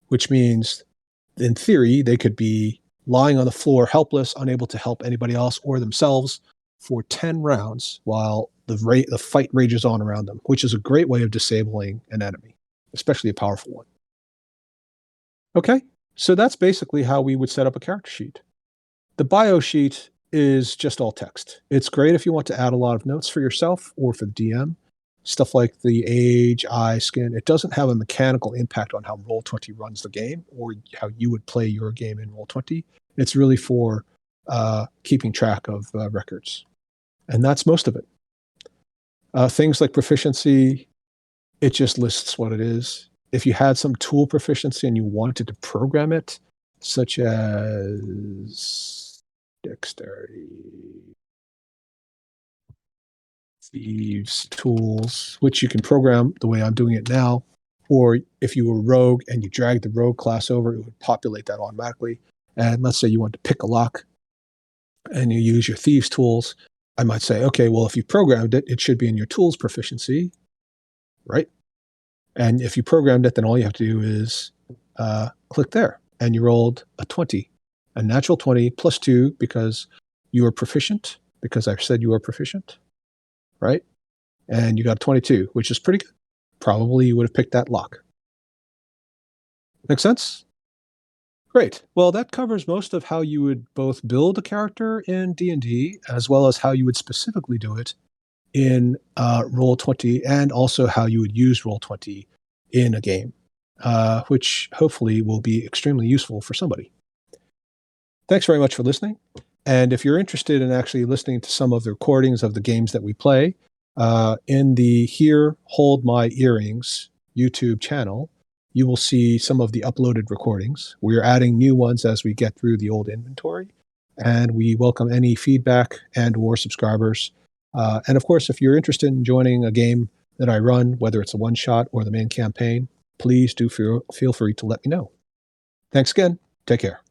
which means, in theory, they could be lying on the floor, helpless, unable to help anybody else or themselves for 10 rounds while the fight rages on around them, which is a great way of disabling an enemy, especially a powerful one. Okay, so that's basically how we would set up a character sheet. The bio sheet is just all text. It's great if you want to add a lot of notes for yourself or for the DM, stuff like the age, eye, skin. It doesn't have a mechanical impact on how Roll20 runs the game or how you would play your game in Roll20. It's really for keeping track of records. And that's most of it. Things like proficiency, it just lists what it is. If you had some tool proficiency and you wanted to program it, such as dexterity, thieves, tools, which you can program the way I'm doing it now, or if you were rogue and you dragged the rogue class over, it would populate that automatically. And let's say you want to pick a lock and you use your thieves tools, I might say, okay, well, if you programmed it, it should be in your tools proficiency, right? And if you programmed it, then all you have to do is click there, and you rolled a 20, a natural 20 plus 2 because you are proficient, because I said you are proficient, right? And you got 22, which is pretty good. Probably you would have picked that lock. Make sense? Great. Well, that covers most of how you would both build a character in D&D as well as how you would specifically do it in Roll20 and also how you would use Roll20 in a game, which hopefully will be extremely useful for somebody. Thanks very much for listening. And if you're interested in actually listening to some of the recordings of the games that we play, in the Here Hold My Earrings YouTube channel, you will see some of the uploaded recordings. We are adding new ones as we get through the old inventory, and we welcome any feedback and/or subscribers. And of course, if you're interested in joining a game that I run, whether it's a one-shot or the main campaign, please do feel free to let me know. Thanks again. Take care.